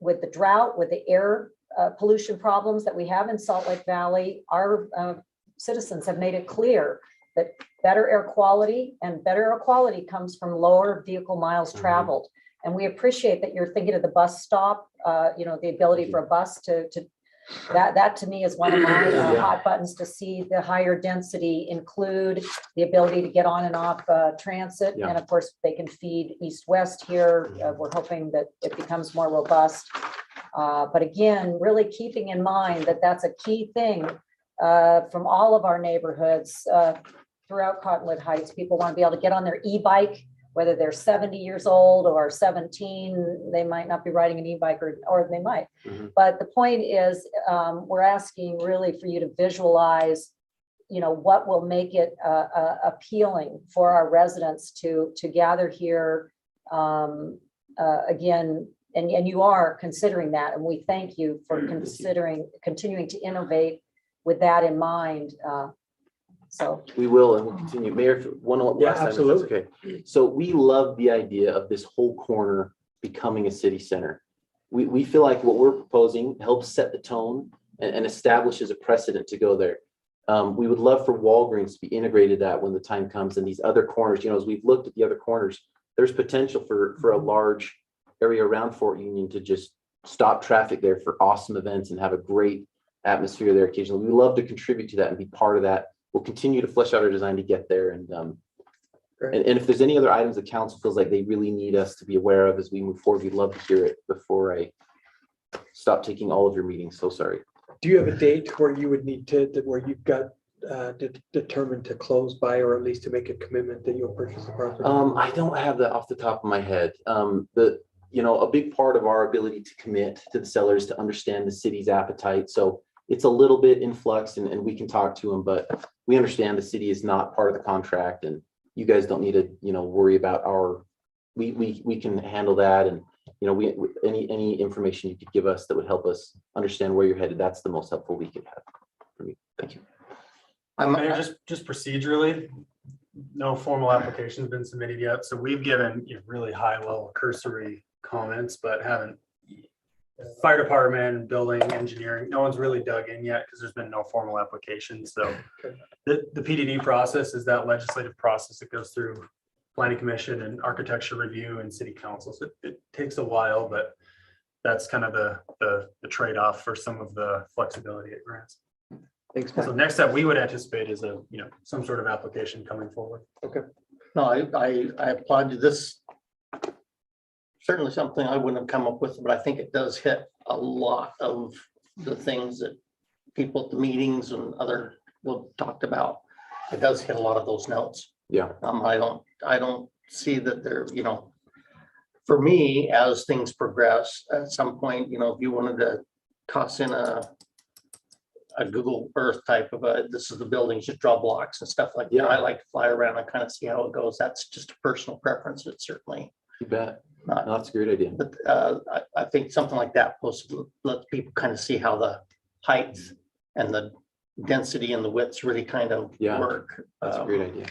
with the drought, with the air pollution problems that we have in Salt Lake Valley, our citizens have made it clear that better air quality comes from lower vehicle miles Mhm. traveled. And we appreciate that you're thinking of the bus stop, the ability for a bus to that to me is one of my Yeah. hot buttons, to see the higher density include the ability to get on and off transit. Yeah. And of course, they can feed east-west here. We're hoping that it becomes more robust. But again, really keeping in mind that that's a key thing from all of our neighborhoods throughout Cottonwood Heights. People want to be able to get on their e-bike, whether they're 70 years old or 17, they might not be riding an e-bike, or they might. Mhm. But the point is, we're asking really for you to visualize, what will make it appealing for our residents to gather here again. And you are considering that, and we thank you for continuing to innovate with that in mind. So We will, and we'll continue. Mayor, one Yeah, last time, if that's absolutely. okay. So we love the idea of this whole corner becoming a city center. We feel like what we're proposing helps set the tone and establishes a precedent to go there. We would love for Walgreens to be integrated that when the time comes, and these other corners, as we've looked at the other corners, there's potential for a large area around Fort Union to just stop traffic there for awesome events and have a great atmosphere there occasionally. We love to contribute to that and be part of that. We'll continue to flesh out our design to get there. And if there's any other items the council feels like they really need us to be aware of as we move forward, we'd love to hear it before I stop taking all of your meetings. So sorry. Do you have a date where you would need to, where you've got determined to close by, or at least to make a commitment that you'll purchase the property? I don't have that off the top of my head. A big part of our ability to commit to the sellers to understand the city's appetite. So it's a little bit in flux, and we can talk to them, but we understand the city is not part of the contract, and you guys don't need to, worry about we can handle that. And, any information you could give us that would help us understand where you're headed, that's the most helpful we could have for me. Thank you. Mayor, just procedurally, no formal application has been submitted yet. So we've given really high level cursory comments, but haven't fire department, building, engineering, no one's really dug in yet because there's been no formal application. So the PDD process is that legislative process that goes through planning commission and architecture review and city council. So it takes a while, but that's kind of the trade-off for some of the flexibility it grants. Thanks, So Pat. next step we would anticipate is some sort of application coming forward. No, I applaud you. This certainly something I wouldn't have come up with, but I think it does hit a lot of the things that people at the meetings and other will talked about. It does hit a lot of those notes. Yeah. I don't see that there, for me, as things progress, at some point, if you wanted to toss in a Google Earth type of this is the buildings, just draw blocks and stuff like that. Yeah. I like to fly around and kind of see how it goes. That's just a personal preference. It's certainly You bet. not. No, that's a great idea. But I think something like that let people kind of see how the height and the density and the widths really kind of Yeah, work. That's a great idea.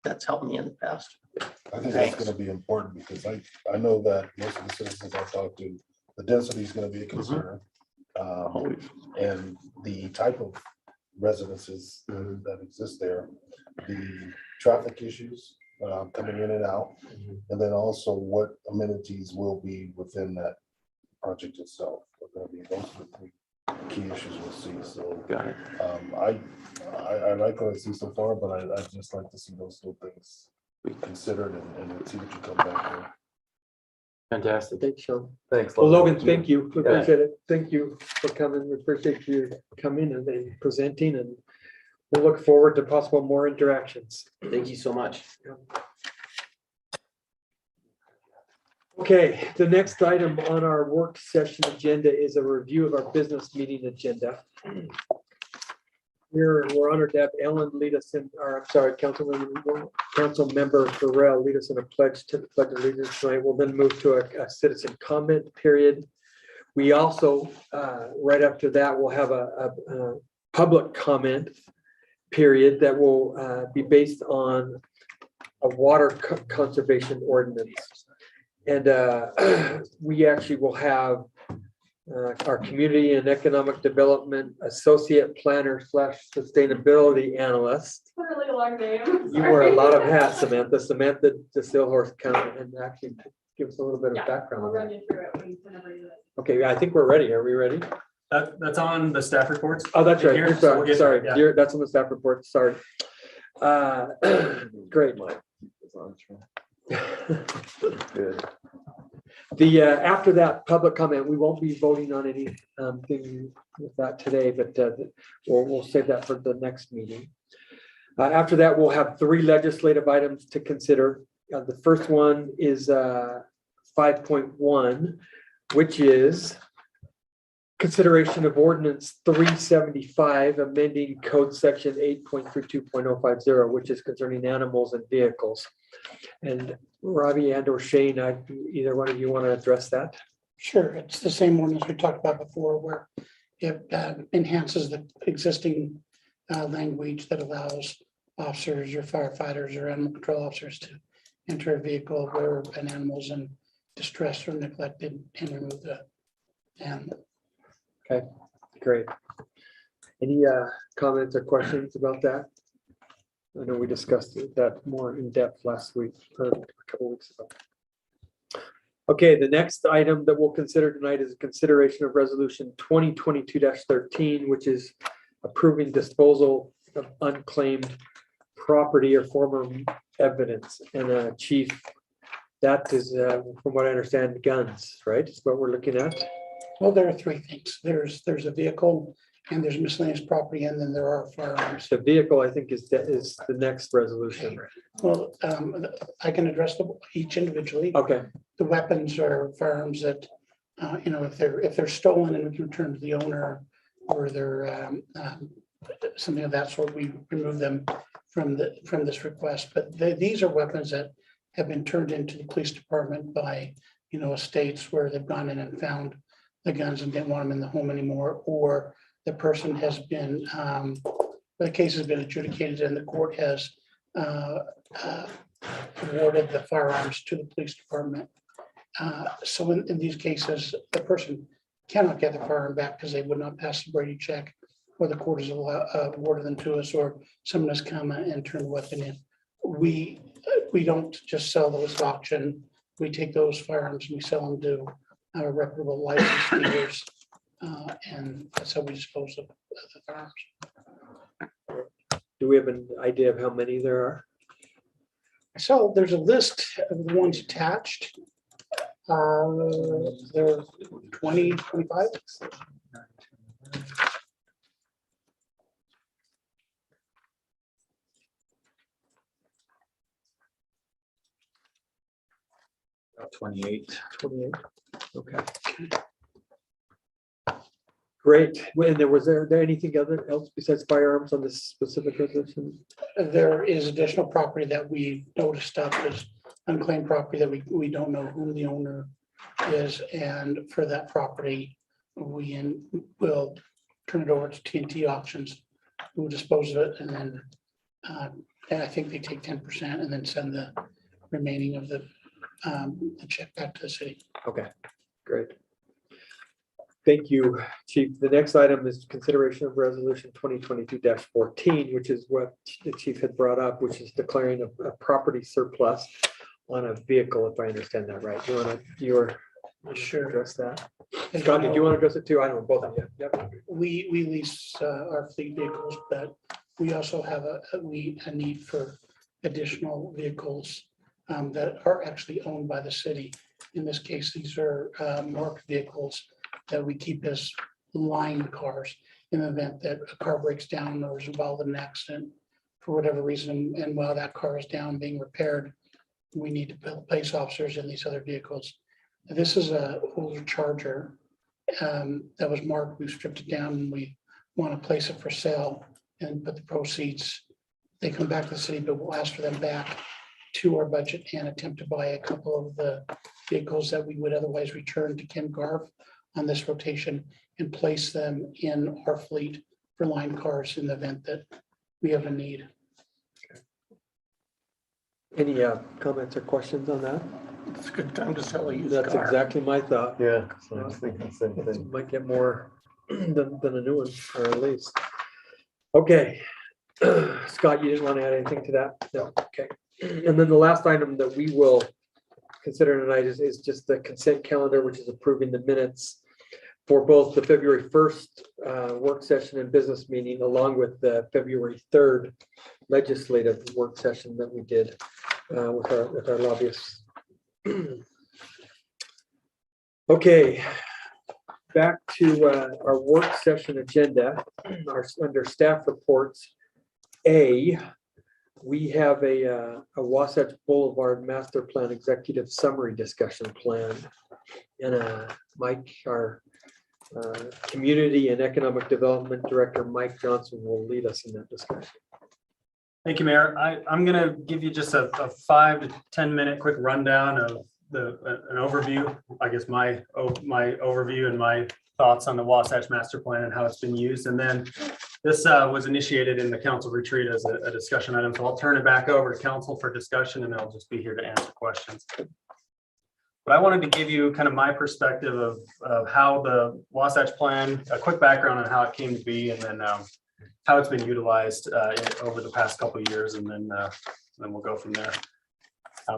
That's helped me in the past. I think Thanks. that's gonna be important because I know that most of the citizens I've talked to, the density is gonna be a concern. And the type of residences that exist there, the traffic issues coming in and out, and then also what amenities will be within that project itself. Are gonna be those are the three key issues we'll see. So Got it. I like what I see so far, but I'd just like to see those little things considered and see what you come back with. Fantastic. Thanks, Sean. Thanks. Well, Logan. Logan, thank you. We appreciate it. Thank you for coming. We appreciate you coming and then presenting, and we'll look forward to possible more interactions. Thank you so much. Okay, the next item on our work session agenda is a review of our business meeting agenda. We're honored to have Ellen lead us in, or I'm sorry, Council Member Farrell lead us in a pledge to the Pledge of Allegiance tonight. We'll then move to a citizen comment period. We also, right after that, we'll have a public comment period that will be based on a water conservation ordinance. And we actually will have our community and economic development associate planner / sustainability analyst. Really long name. You wear a lot of hats, Samantha. Samantha DeSilhorst County, and actually give us a little bit of Yeah, background We'll on run that. you through it whenever you're ready. Okay, I think we're ready. Are we ready? That's on the staff reports. Oh, that's right. Here, You're so we'll sorry. get- Sorry. yeah. That's on the staff report. Sorry. Great. Good. The, after that public comment, we won't be voting on any thing with that today, but we'll save that for the next meeting. After that, we'll have 3 legislative items to consider. The first one is 5.1, which is consideration of ordinance 375, amending code section 8.32.050, which is concerning animals and vehicles. And Robbie and or Shane, either one of you want to address that? Sure, it's the same one as we talked about before, where it enhances the existing language that allows officers or firefighters or animal control officers to enter a vehicle where an animal's in distress or neglected and remove the animal. Okay, great. Any comments or questions about that? I know we discussed that more in depth last week, or a couple weeks ago. Okay, the next item that we'll consider tonight is a consideration of resolution 2022-13, which is approving disposal of unclaimed property or former evidence. And Chief, that is, from what I understand, guns, right? Is what we're looking at. Well, there are three things. There's a vehicle and there's miscellaneous property, and then there are firearms. The vehicle, I think, is the next resolution. Well, I can address each individually. Okay, The weapons are firearms that, if they're stolen and we can return to the owner, or they're something of that sort, we remove them from this request. But these are weapons that have been turned into the police department by, estates where they've gone in and found the guns and didn't want them in the home anymore, or the person has been, the case has been adjudicated and the court has awarded the firearms to the police department. So in these cases, the person cannot get the firearm back because they would not pass the Brady check, or the court has awarded them to us, or someone has come and turned the weapon in. We don't just sell those at auction. We take those firearms and we sell them to reputable licensed dealers. And that's how we dispose of the firearms. do we have an idea of how many there are? So there's a list of the ones attached. There are 20, 25. About 28. 28, okay. Great, and was there anything else besides firearms on this specific resolution? There is additional property that we noticed up as unclaimed property that we don't know who the owner is. And for that property, we will turn it over to TNT auctions, who will dispose of it. And then I think they take 10% and then send the remaining of the check back to the city. Okay, great. Thank you, Chief. The next item is consideration of resolution 2022-14, which is what the chief had brought up, which is declaring a property surplus on a vehicle, if I understand that right. You were Sure. address that? Scott, did you want to address it too? I don't know, both of you. Yep. We lease our fleet vehicles, but we also have a need for additional vehicles that are actually owned by the city. In this case, these are marked vehicles that we keep as line cars in the event that a car breaks down or is involved in an accident for whatever reason. And while that car is down being repaired, we need to place officers in these other vehicles. This is a older Charger that was marked. We've stripped it down and we want to place it for sale and put the proceeds. They come back to the city, but we'll ask for them back to our budget and attempt to buy a couple of the vehicles that we would otherwise return to Ken Garv on this rotation and place them in our fleet for line cars in the event that we have a need. Any comments or questions on that? It's a good time to sell a used That's car. exactly my thought. Yeah, so I was thinking the same thing. Might get more than a new one, or at least. Okay. Scott, you didn't want to add anything to that? No, okay. And then the last item that we will consider tonight is just the consent calendar, which is approving the minutes for both the February 1st work session and business meeting, along with the February 3rd legislative work session that we did with our lobbyists. Okay, back to our work session agenda. Under staff reports, we have a Wasatch Boulevard Master Plan Executive Summary Discussion Plan. And Mike, our Community and Economic Development Director, Mike Johnson, will lead us in that discussion. Thank you, Mayor. I'm going to give you just a 5 to 10 minute quick rundown of an overview. I guess my overview and my thoughts on the Wasatch Master Plan and how it's been used. And then this was initiated in the council retreat as a discussion item. So I'll turn it back over to council for discussion and I'll just be here to answer questions. But I wanted to give you kind of my perspective of how the Wasatch Plan, a quick background on how it came to be, and then how it's been utilized over the past couple of years, and then we'll go from there.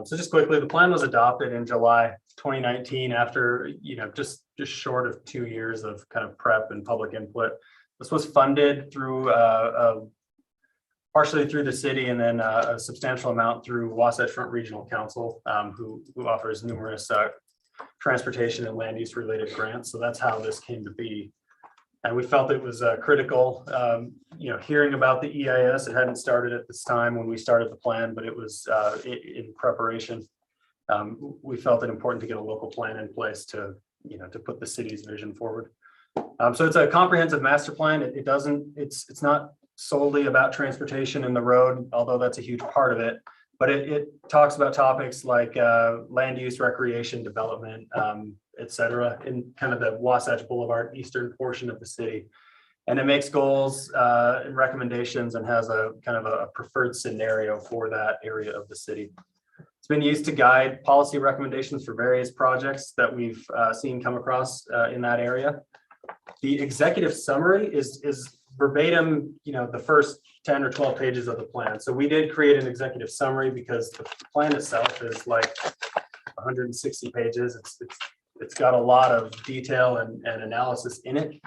So just quickly, the plan was adopted in July 2019 after, just short of 2 years of kind of prep and public input. This was funded through partially through the city and then a substantial amount through Wasatch Front Regional Council, who offers numerous transportation and land use related grants. So that's how this came to be. And we felt it was critical, hearing about the EIS. It hadn't started at this time when we started the plan, but it was in preparation. We felt it important to get a local plan in place to put the city's vision forward. So it's a comprehensive master plan. It's not solely about transportation in the road, although that's a huge part of it. But it talks about topics like land use, recreation, development, et cetera, in kind of the Wasatch Boulevard eastern portion of the city. And it makes goals and recommendations and has a kind of a preferred scenario for that area of the city. It's been used to guide policy recommendations for various projects that we've seen come across in that area. The executive summary is verbatim, the first 10 or 12 pages of the plan. So we did create an executive summary because the plan itself is like 160 pages. It's got a lot of detail and analysis in it.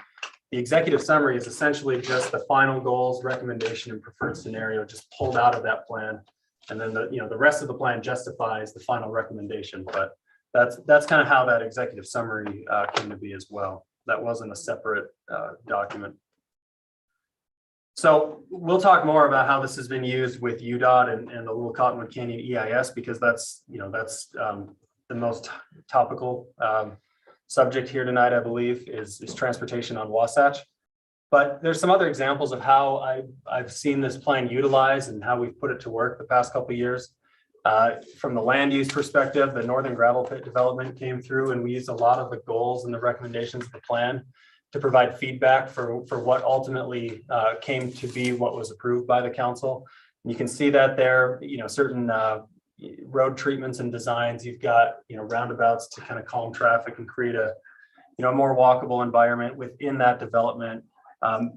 The executive summary is essentially just the final goals, recommendation, and preferred scenario just pulled out of that plan. And then the rest of the plan justifies the final recommendation. But that's kind of how that executive summary came to be as well. That wasn't a separate document. So we'll talk more about how this has been used with UDOT and the Little Cottonwood Canyon EIS, because that's the most topical subject here tonight, I believe, is transportation on Wasatch. But there's some other examples of how I've seen this plan utilized and how we've put it to work the past couple of years. From the land use perspective, the Northern Gravel Pit development came through, and we used a lot of the goals and the recommendations of the plan to provide feedback for what ultimately came to be what was approved by the council. And you can see that there, certain road treatments and designs. You've got, roundabouts to kind of calm traffic and create a, more walkable environment within that development.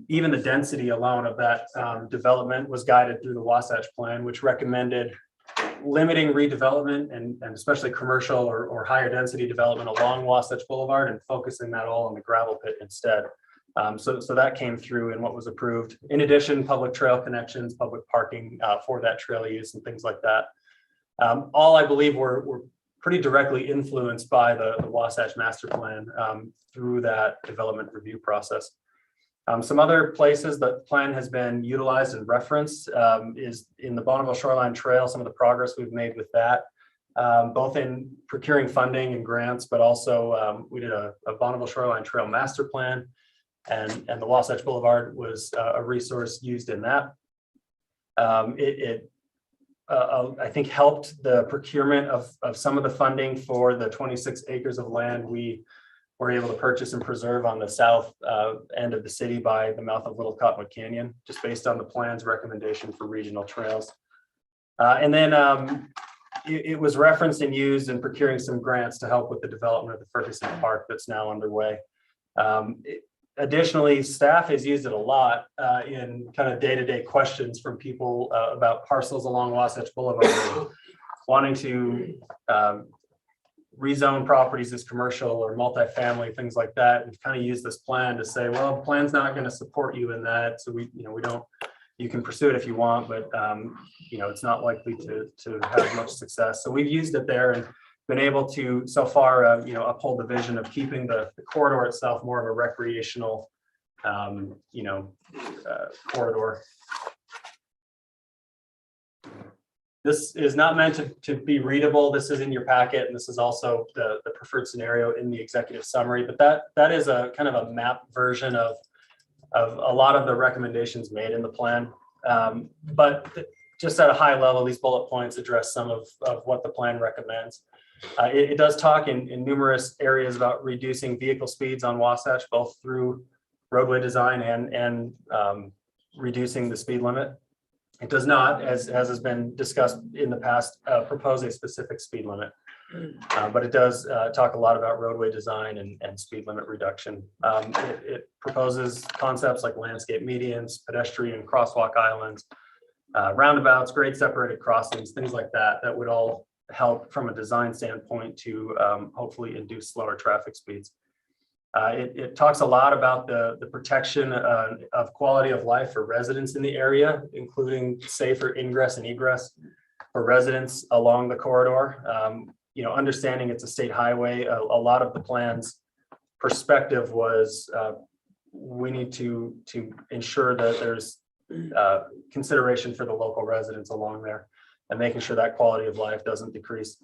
Even the density alone of that development was guided through the Wasatch Plan, which recommended limiting redevelopment and especially commercial or higher density development along Wasatch Boulevard and focusing that all on the gravel pit instead. So that came through in what was approved. In addition, public trail connections, public parking for that trail use and things like that. All I believe were pretty directly influenced by the Wasatch Master Plan through that development review process. Some other places that the plan has been utilized and referenced is in the Bonneville Shoreline Trail, some of the progress we've made with that, both in procuring funding and grants, but also we did a Bonneville Shoreline Trail Master Plan, and the Wasatch Boulevard was a resource used in that. I think helped the procurement of some of the funding for the 26 acres of land we were able to purchase and preserve on the south end of the city by the mouth of Little Cottonwood Canyon, just based on the plan's recommendation for regional trails. And then it was referenced and used in procuring some grants to help with the development of the Ferguson Park that's now underway. Additionally, staff has used it a lot in kind of day-to-day questions from people about parcels along Wasatch Boulevard, wanting to rezone properties as commercial or multifamily, things like that. We've kind of used this plan to say, well, the plan's not going to support you in that. So we don't, you can pursue it if you want, but it's not likely to have much success. So we've used it there and been able to so far, uphold the vision of keeping the corridor itself more of a recreational, corridor. This is not meant to be readable. This is in your packet, and this is also the preferred scenario in the executive summary. But that is a kind of a map version of a lot of the recommendations made in the plan. But just at a high level, these bullet points address some of what the plan recommends. It does talk in numerous areas about reducing vehicle speeds on Wasatch, both through roadway design and reducing the speed limit. It does not, as has been discussed in the past, propose a specific speed limit, but it does talk a lot about roadway design and speed limit reduction. It proposes concepts like landscape medians, pedestrian crosswalk islands, roundabouts, grade separated crossings, things like that, that would all help from a design standpoint to hopefully induce slower traffic speeds. It talks a lot about the protection of quality of life for residents in the area, including safer ingress and egress for residents along the corridor. Understanding it's a state highway, a lot of the plan's perspective was we need to ensure that there's consideration for the local residents along there and making sure that quality of life doesn't decrease.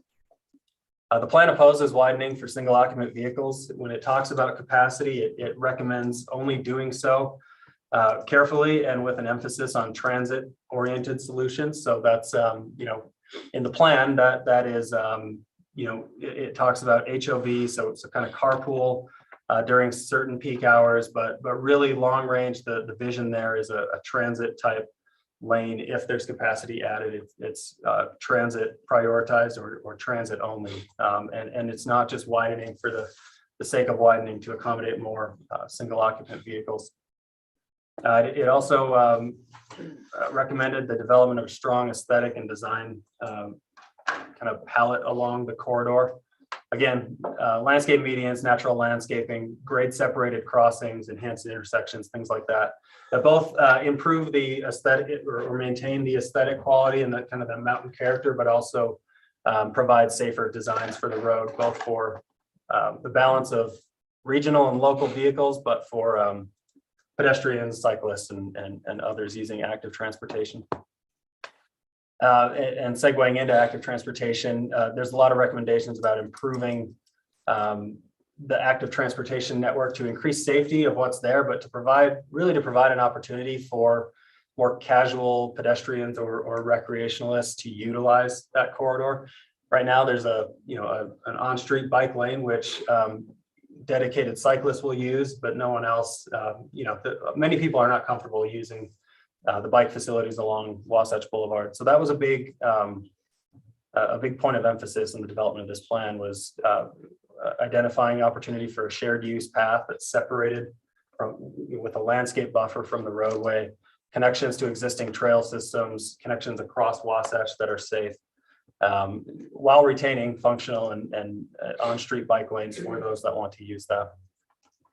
The plan opposes widening for single occupant vehicles. When it talks about capacity, it recommends only doing so carefully and with an emphasis on transit oriented solutions. So that's, in the plan that is, it talks about HOV. So it's a kind of carpool during certain peak hours, but really long range, the vision there is a transit type lane. If there's capacity added, it's transit prioritized or transit only. And it's not just widening for the sake of widening to accommodate more single occupant vehicles. It also recommended the development of strong aesthetic and design kind of palette along the corridor. Again, landscape medians, natural landscaping, grade separated crossings, enhanced intersections, things like that both improve the aesthetic or maintain the aesthetic quality and that kind of the mountain character, but also provide safer designs for the road, both for the balance of regional and local vehicles, but for pedestrians, cyclists, and others using active transportation. And segueing into active transportation, there's a lot of recommendations about improving the active transportation network to increase safety of what's there, but to provide an opportunity for more casual pedestrians or recreationalists to utilize that corridor. Right now, there's an on-street bike lane, which dedicated cyclists will use, but no one else, many people are not comfortable using the bike facilities along Wasatch Boulevard. So that was a big point of emphasis in the development of this plan was identifying opportunity for a shared use path that's separated with a landscape buffer from the roadway, connections to existing trail systems, connections across Wasatch that are safe, while retaining functional and on-street bike lanes for those that want to use that.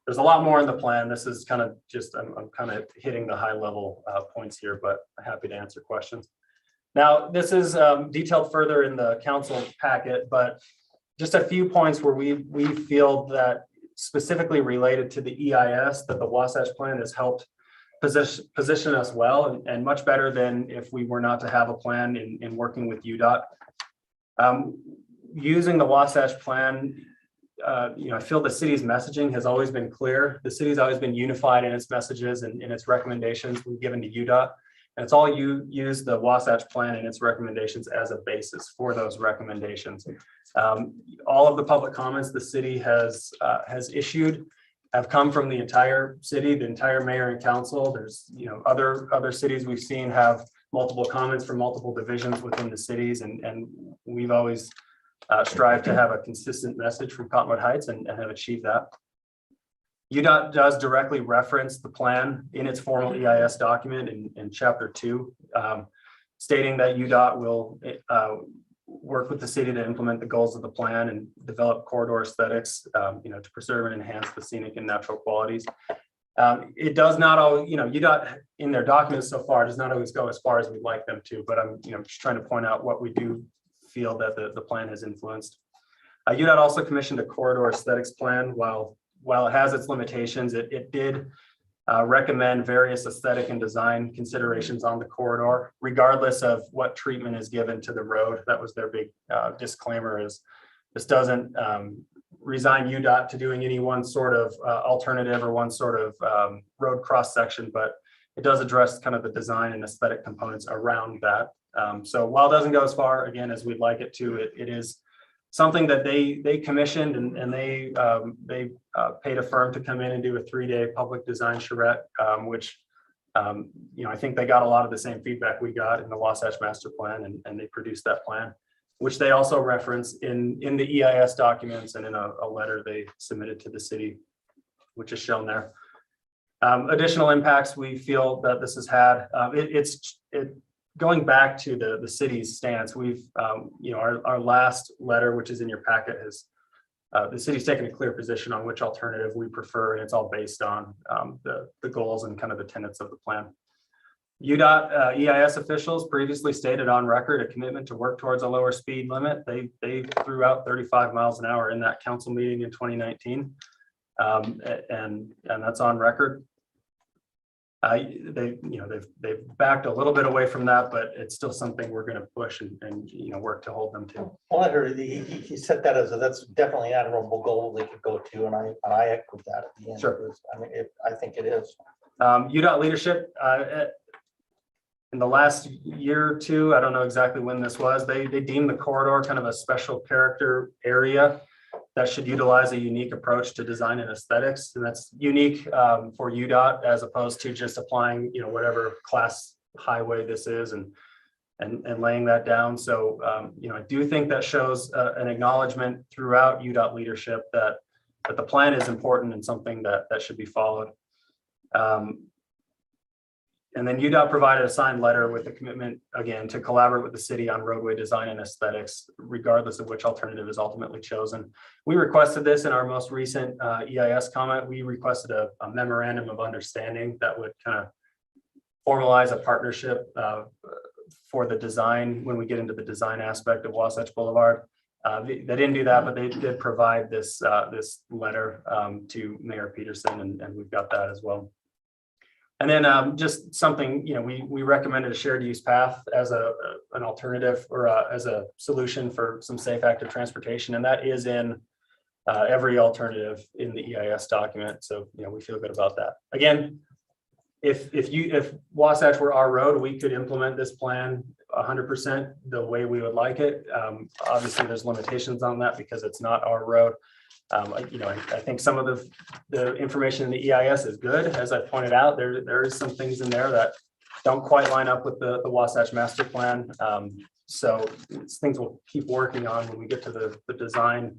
There's a lot more in the plan. This is kind of just, I'm kind of hitting the high level points here, but I'm happy to answer questions. Now, this is detailed further in the council packet, but just a few points where we feel that specifically related to the EIS that the Wasatch Plan has helped position us well and much better than if we were not to have a plan in working with UDOT. Using the Wasatch Plan, I feel the city's messaging has always been clear. The city's always been unified in its messages and in its recommendations we've given to UDOT. And it's all use the Wasatch Plan and its recommendations as a basis for those recommendations. All of the public comments the city has issued have come from the entire city, the entire mayor and council. There's other cities we've seen have multiple comments from multiple divisions within the cities, and we've always strive to have a consistent message from Cottonwood Heights and have achieved that. UDOT does directly reference the plan in its formal EIS document in Chapter 2, stating that UDOT will work with the city to implement the goals of the plan and develop corridor aesthetics, to preserve and enhance the scenic and natural qualities. It does not always, UDOT in their documents so far does not always go as far as we'd like them to, but I'm just trying to point out what we do feel that the plan has influenced. UDOT also commissioned a corridor aesthetics plan. While it has its limitations, it did recommend various aesthetic and design considerations on the corridor, regardless of what treatment is given to the road. That was their big disclaimer, is this doesn't resign UDOT to doing any one sort of alternative or one sort of road cross section, but it does address kind of the design and aesthetic components around that. So while it doesn't go as far, again, as we'd like it to, it is something that they commissioned and they paid a firm to come in and do a 3-day public design charrette, which I think they got a lot of the same feedback we got in the Wasatch Master Plan, and they produced that plan, which they also reference in the EIS documents and in a letter they submitted to the city, which is shown there. Additional impacts we feel that this has had, going back to the city's stance, we've, our last letter, which is in your packet, is the city's taken a clear position on which alternative we prefer, and it's all based on the goals and kind of the tenets of the plan. UDOT EIS officials previously stated on record a commitment to work towards a lower speed limit. They threw out 35 miles an hour in that council meeting in 2019. And that's on record. They've backed a little bit away from that, but it's still something we're going to push and work to hold them to. Well, I heard he set that as that's definitely an admirable goal they could go to, and I echoed that at the end. Sure. I mean, I think it is. UDOT leadership, in the last year or two, I don't know exactly when this was, they deemed the corridor kind of a special character area that should utilize a unique approach to design and aesthetics. And that's unique for UDOT as opposed to just applying, whatever class highway this is and laying that down. So, I do think that shows an acknowledgement throughout UDOT leadership that the plan is important and something that should be followed. And then UDOT provided a signed letter with a commitment, again, to collaborate with the city on roadway design and aesthetics, regardless of which alternative is ultimately chosen. We requested this in our most recent EIS comment. We requested a memorandum of understanding that would kind of formalize a partnership for the design when we get into the design aspect of Wasatch Boulevard. They didn't do that, but they did provide this letter to Mayor Peterson, and we've got that as well. And then just something, we recommended a shared use path as an alternative or as a solution for some safe active transportation. And that is in every alternative in the EIS document. So, we feel good about that. Again, if Wasatch were our road, we could implement this plan 100% the way we would like it. Obviously, there's limitations on that because it's not our road. I think some of the information in the EIS is good. As I pointed out, there is some things in there that don't quite line up with the Wasatch master plan. So it's things we'll keep working on when we get to the design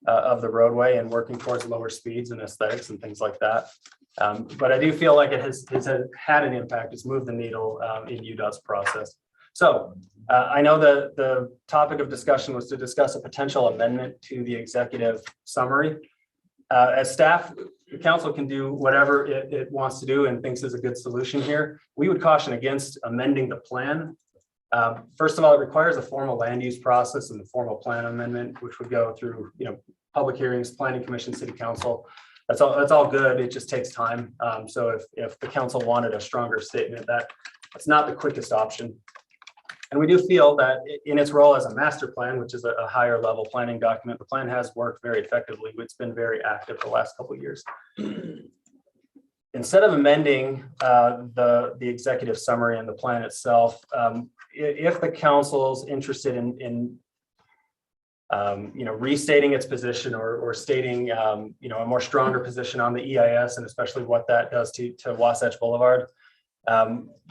of the roadway and working towards lower speeds and aesthetics and things like that. But I do feel like it has had an impact. It's moved the needle in UDOT's process. So I know the topic of discussion was to discuss a potential amendment to the executive summary. As staff, the council can do whatever it wants to do and thinks is a good solution here. We would caution against amending the plan. First of all, it requires a formal land use process and the formal plan amendment, which would go through public hearings, planning commission, city council. That's all good. It just takes time. So if the council wanted a stronger statement, that's not the quickest option. And we do feel that in its role as a master plan, which is a higher level planning document, the plan has worked very effectively. It's been very active the last couple of years. Instead of amending the executive summary and the plan itself, if the council's interested in restating its position or stating a more stronger position on the EIS and especially what that does to Wasatch Boulevard,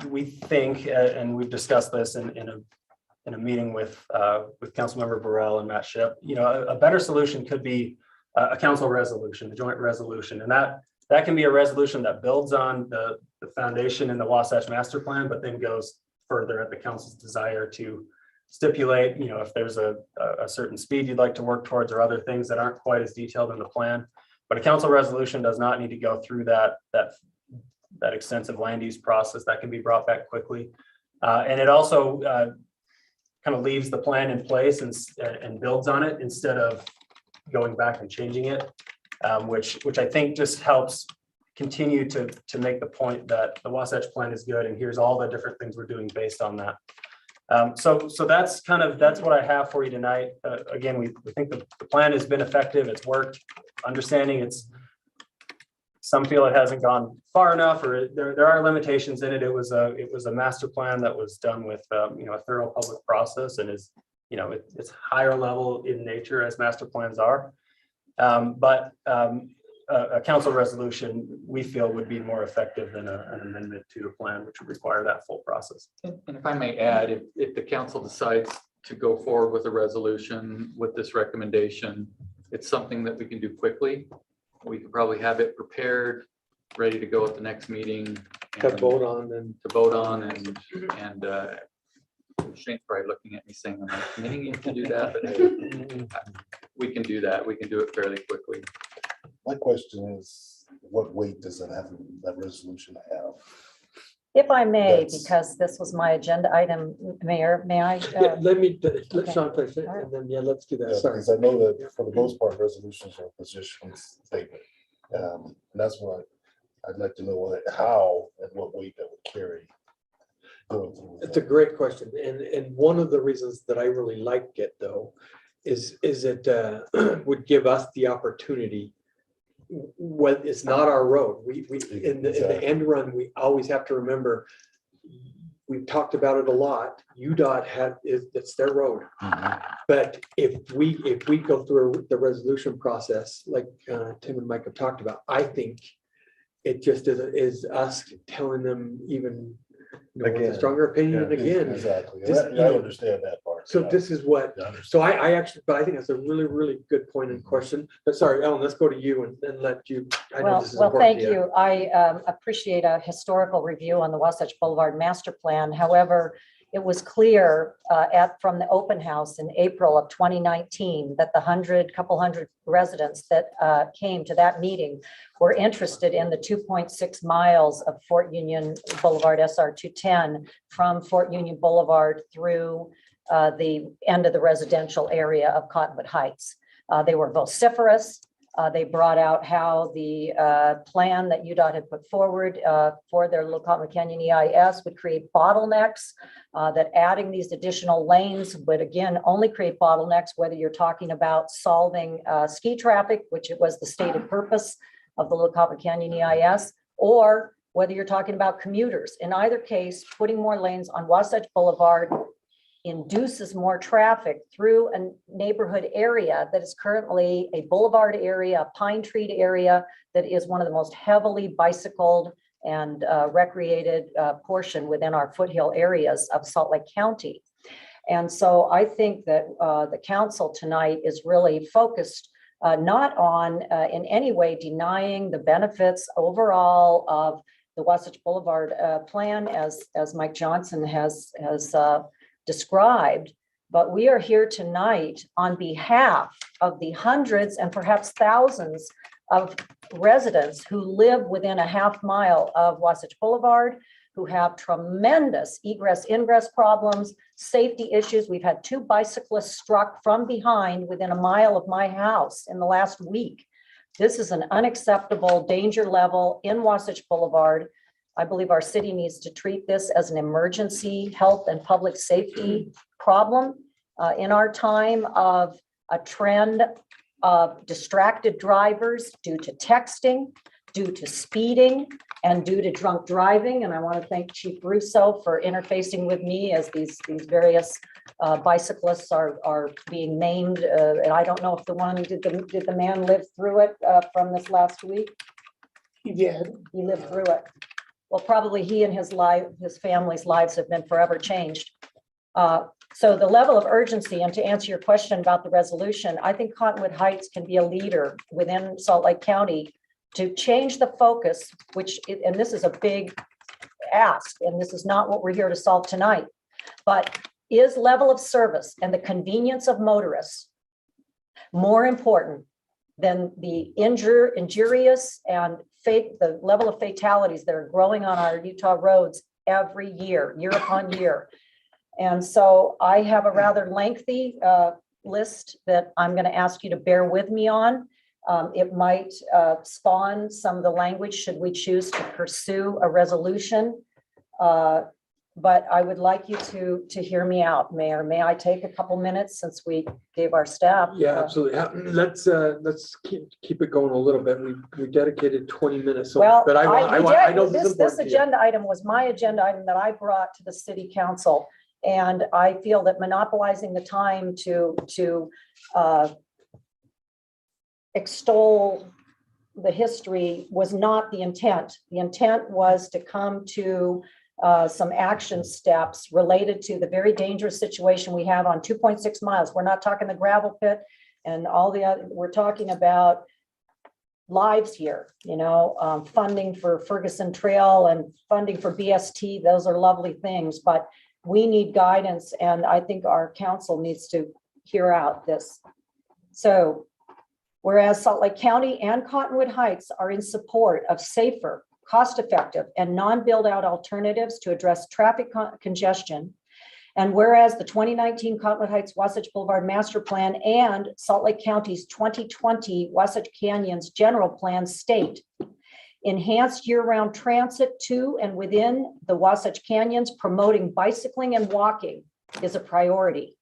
we think, and we've discussed this in a meeting with Councilmember Burrell and Matt Shipp, a better solution could be a council resolution, a joint resolution, and that can be a resolution that builds on the foundation in the Wasatch master plan, but then goes further at the council's desire to stipulate, if there's a certain speed you'd like to work towards or other things that aren't quite as detailed in the plan. But a council resolution does not need to go through that extensive land use process. That can be brought back quickly. And it also kind of leaves the plan in place and builds on it instead of going back and changing it, which I think just helps continue to make the point that the Wasatch plan is good and here's all the different things we're doing based on that. So that's what I have for you tonight. Again, we think the plan has been effective. It's worked. Understanding some feel it hasn't gone far enough, or there are limitations in it. It was a master plan that was done with a thorough public process and is it's higher level in nature as master plans are. But a council resolution we feel would be more effective than an amendment to the plan, which would require that full process. And if I may add, if the council decides to go forward with a resolution with this recommendation, it's something that we can do quickly. We could probably have it prepared, ready to go at the next meeting. To vote on and Shane's probably looking at me saying, I'm not committing you to do that, but we can do that. We can do it fairly quickly. My question is, what weight does that resolution have? If I may, That's- because this was my agenda item, Mayor, may I? Yeah, let Okay. Sean finish it, and then, yeah, let's do that, Yeah, sorry. because I know that for the most part, resolutions are a position statement. And that's what I'd like to know how and what weight that would carry going through. It's a great question, and one of the reasons that I really like it, though, is it would give us the opportunity. When it's not our road, we in the end run, we always have to remember. We've talked about it a lot. UDOT it's their road. But if we go through the resolution process, like Tim and Mike have talked about, I think it just is us telling them even, with a Again, stronger opinion yeah. again. Exactly. Just, I understand that part. So this is what, I understand. so I actually, but I think that's a really, really good point and question. But sorry, Ellen, let's go to you and then let you. I know Well, this is well, important thank to you. I appreciate a historical review on the Wasatch Boulevard Master Plan. However, it was clear from the open house in April of 2019 that the couple hundred residents that came to that meeting were interested in the 2.6 miles of Fort Union Boulevard SR 210 from Fort Union Boulevard through the end of the residential area of Cottonwood Heights. They were vociferous. They brought out how the plan that UDOT had put forward for their Little Cottonwood Canyon EIS would create bottlenecks, that adding these additional lanes would again only create bottlenecks, whether you're talking about solving ski traffic, which it was the stated purpose of the Little Cottonwood Canyon EIS, or whether you're talking about commuters. In either case, putting more lanes on Wasatch Boulevard induces more traffic through a neighborhood area that is currently a boulevard area, a pine tree area that is one of the most heavily bicycled and recreated portion within our foothill areas of Salt Lake County. And so I think that the council tonight is really focused not on in any way denying the benefits overall of the Wasatch Boulevard plan as Mike Johnson has described, but we are here tonight on behalf of the hundreds and perhaps thousands of residents who live within a half mile of Wasatch Boulevard, who have tremendous egress ingress problems, safety issues. We've had 2 bicyclists struck from behind within a mile of my house in the last week. This is an unacceptable danger level in Wasatch Boulevard. I believe our city needs to treat this as an emergency health and public safety problem in our time of a trend of distracted drivers due to texting, due to speeding, and due to drunk driving. And I want to thank Chief Russo for interfacing with me as these various bicyclists are being named. And I don't know if did the man live through it from this last week? He did. He lived through it. Well, probably he and his family's lives have been forever changed. So the level of urgency, and to answer your question about the resolution, I think Cottonwood Heights can be a leader within Salt Lake County to change the focus, and this is a big ask, and this is not what we're here to solve tonight, but is level of service and the convenience of motorists more important than the injurious and the level of fatalities that are growing on our Utah roads every year upon year. And so I have a rather lengthy list that I'm going to ask you to bear with me on. It might spawn some of the language should we choose to pursue a resolution. But I would like you to hear me out, Mayor. May I take a couple minutes since we gave our staff? Yeah, absolutely. Let's keep it going a little bit. We dedicated 20 minutes. So, Well, but I know this agenda item was my agenda item that I brought to the city council. And I feel that monopolizing the time to extol the history was not the intent. The intent was to come to some action steps related to the very dangerous situation we have on 2.6 miles. We're not talking the gravel pit and all the other, we're talking about lives here, funding for Ferguson Trail and funding for BST. Those are lovely things, but we need guidance, and I think our council needs to hear out this. So whereas Salt Lake County and Cottonwood Heights are in support of safer, cost-effective, and non-build-out alternatives to address traffic congestion, and whereas the 2019 Cottonwood Heights Wasatch Boulevard Master Plan and Salt Lake County's 2020 Wasatch Canyons General Plan state enhanced year-round transit to and within the Wasatch Canyons, promoting bicycling and walking is a priority.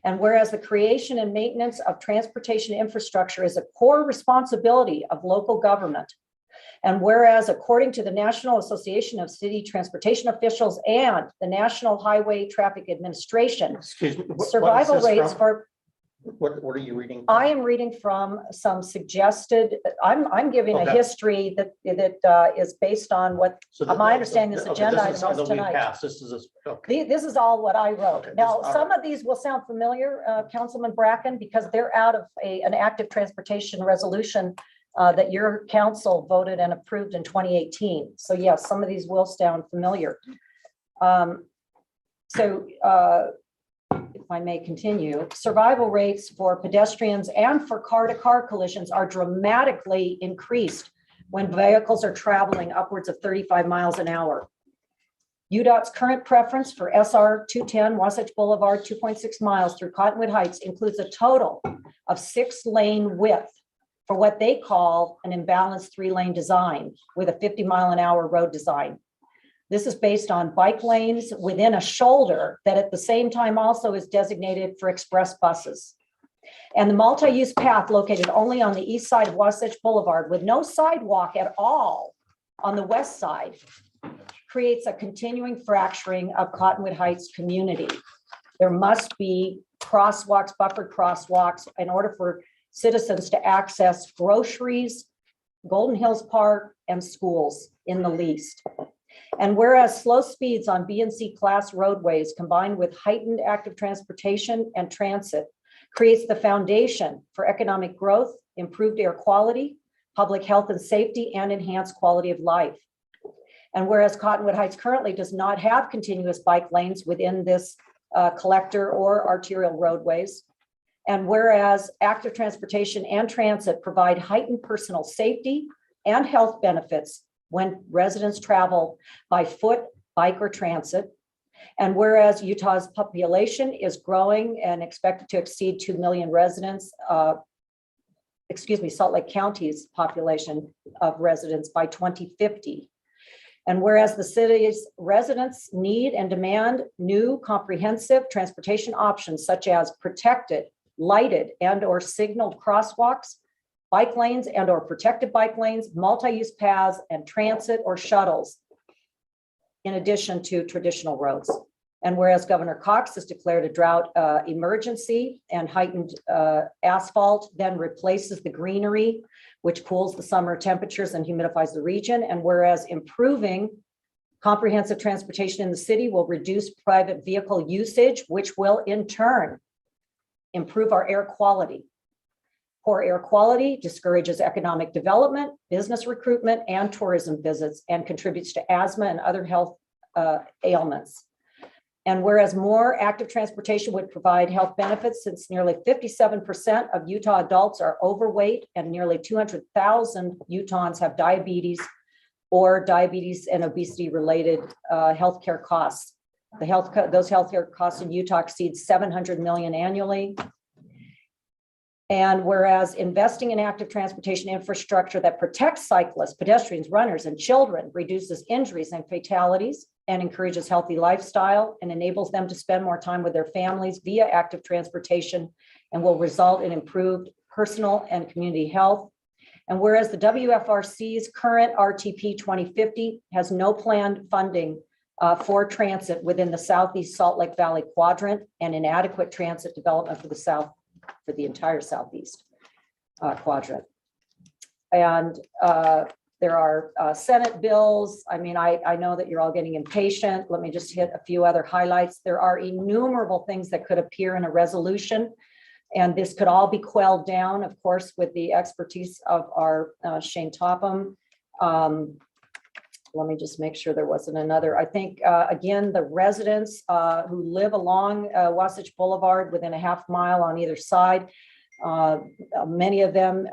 And whereas the creation and maintenance of transportation infrastructure is a core responsibility of local government. And whereas according to the National Association of City Transportation Officials and the National Highway Traffic Administration, Excuse me. what is survival this rates from? for, What are you reading? I am reading from some suggested, I'm giving a Okay. history that is based on what, So my understanding is okay, agenda this item is something was we tonight. passed. This is, okay. This is all what I wrote. Okay, Now, this- all some right. of these will sound familiar, Councilman Bracken, because they're out of an active transportation resolution that your council voted and approved in 2018. So yes, some of these will sound familiar. If I may continue, survival rates for pedestrians and for car-to-car collisions are dramatically increased when vehicles are traveling upwards of 35 miles an hour. UDOT's current preference for SR 210 Wasatch Boulevard, 2.6 miles through Cottonwood Heights includes a total of 6-lane width for what they call an imbalanced 3-lane design with a 50-mile-an-hour road design. This is based on bike lanes within a shoulder that at the same time also is designated for express buses. And the multi-use path located only on the east side of Wasatch Boulevard with no sidewalk at all on the west side creates a continuing fracturing of Cottonwood Heights community. There must be crosswalks, buffered crosswalks, in order for citizens to access groceries, Golden Hills Park, and schools in the least. And whereas slow speeds on B and C class roadways combined with heightened active transportation and transit creates the foundation for economic growth, improved air quality, public health and safety, and enhanced quality of life. And whereas Cottonwood Heights currently does not have continuous bike lanes within this collector or arterial roadways, and whereas active transportation and transit provide heightened personal safety and health benefits when residents travel by foot, bike, or transit. And whereas Utah's population is growing and expected to exceed 2 million residents, Salt Lake County's population of residents by 2050. And whereas the city's residents need and demand new comprehensive transportation options such as protected, lighted, and/or signaled crosswalks, bike lanes and/or protected bike lanes, multi-use paths, and transit or shuttles, in addition to traditional roads. And whereas Governor Cox has declared a drought emergency and heightened asphalt then replaces the greenery, which cools the summer temperatures and humidifies the region. And whereas improving comprehensive transportation in the city will reduce private vehicle usage, which will in turn improve our air quality. Poor air quality discourages economic development, business recruitment, and tourism visits, and contributes to asthma and other health ailments. And whereas more active transportation would provide health benefits, since nearly 57% of Utah adults are overweight and nearly 200,000 Utahns have diabetes or diabetes and obesity related healthcare costs. Those healthcare costs in Utah exceed $700 million annually. And whereas investing in active transportation infrastructure that protects cyclists, pedestrians, runners, and children reduces injuries and fatalities and encourages healthy lifestyle and enables them to spend more time with their families via active transportation and will result in improved personal and community health. And whereas the WFRC's current RTP 2050 has no planned funding for transit within the Southeast Salt Lake Valley quadrant and inadequate transit development for the entire Southeast quadrant. And there are Senate bills. I mean, I know that you're all getting impatient. Let me just hit a few other highlights. There are innumerable things that could appear in a resolution, and this could all be quelled down, of course, with the expertise of our Shane Topham. let me just make sure there wasn't another. I think, again, the residents who live along Wasatch Boulevard within a half mile on either side, many of them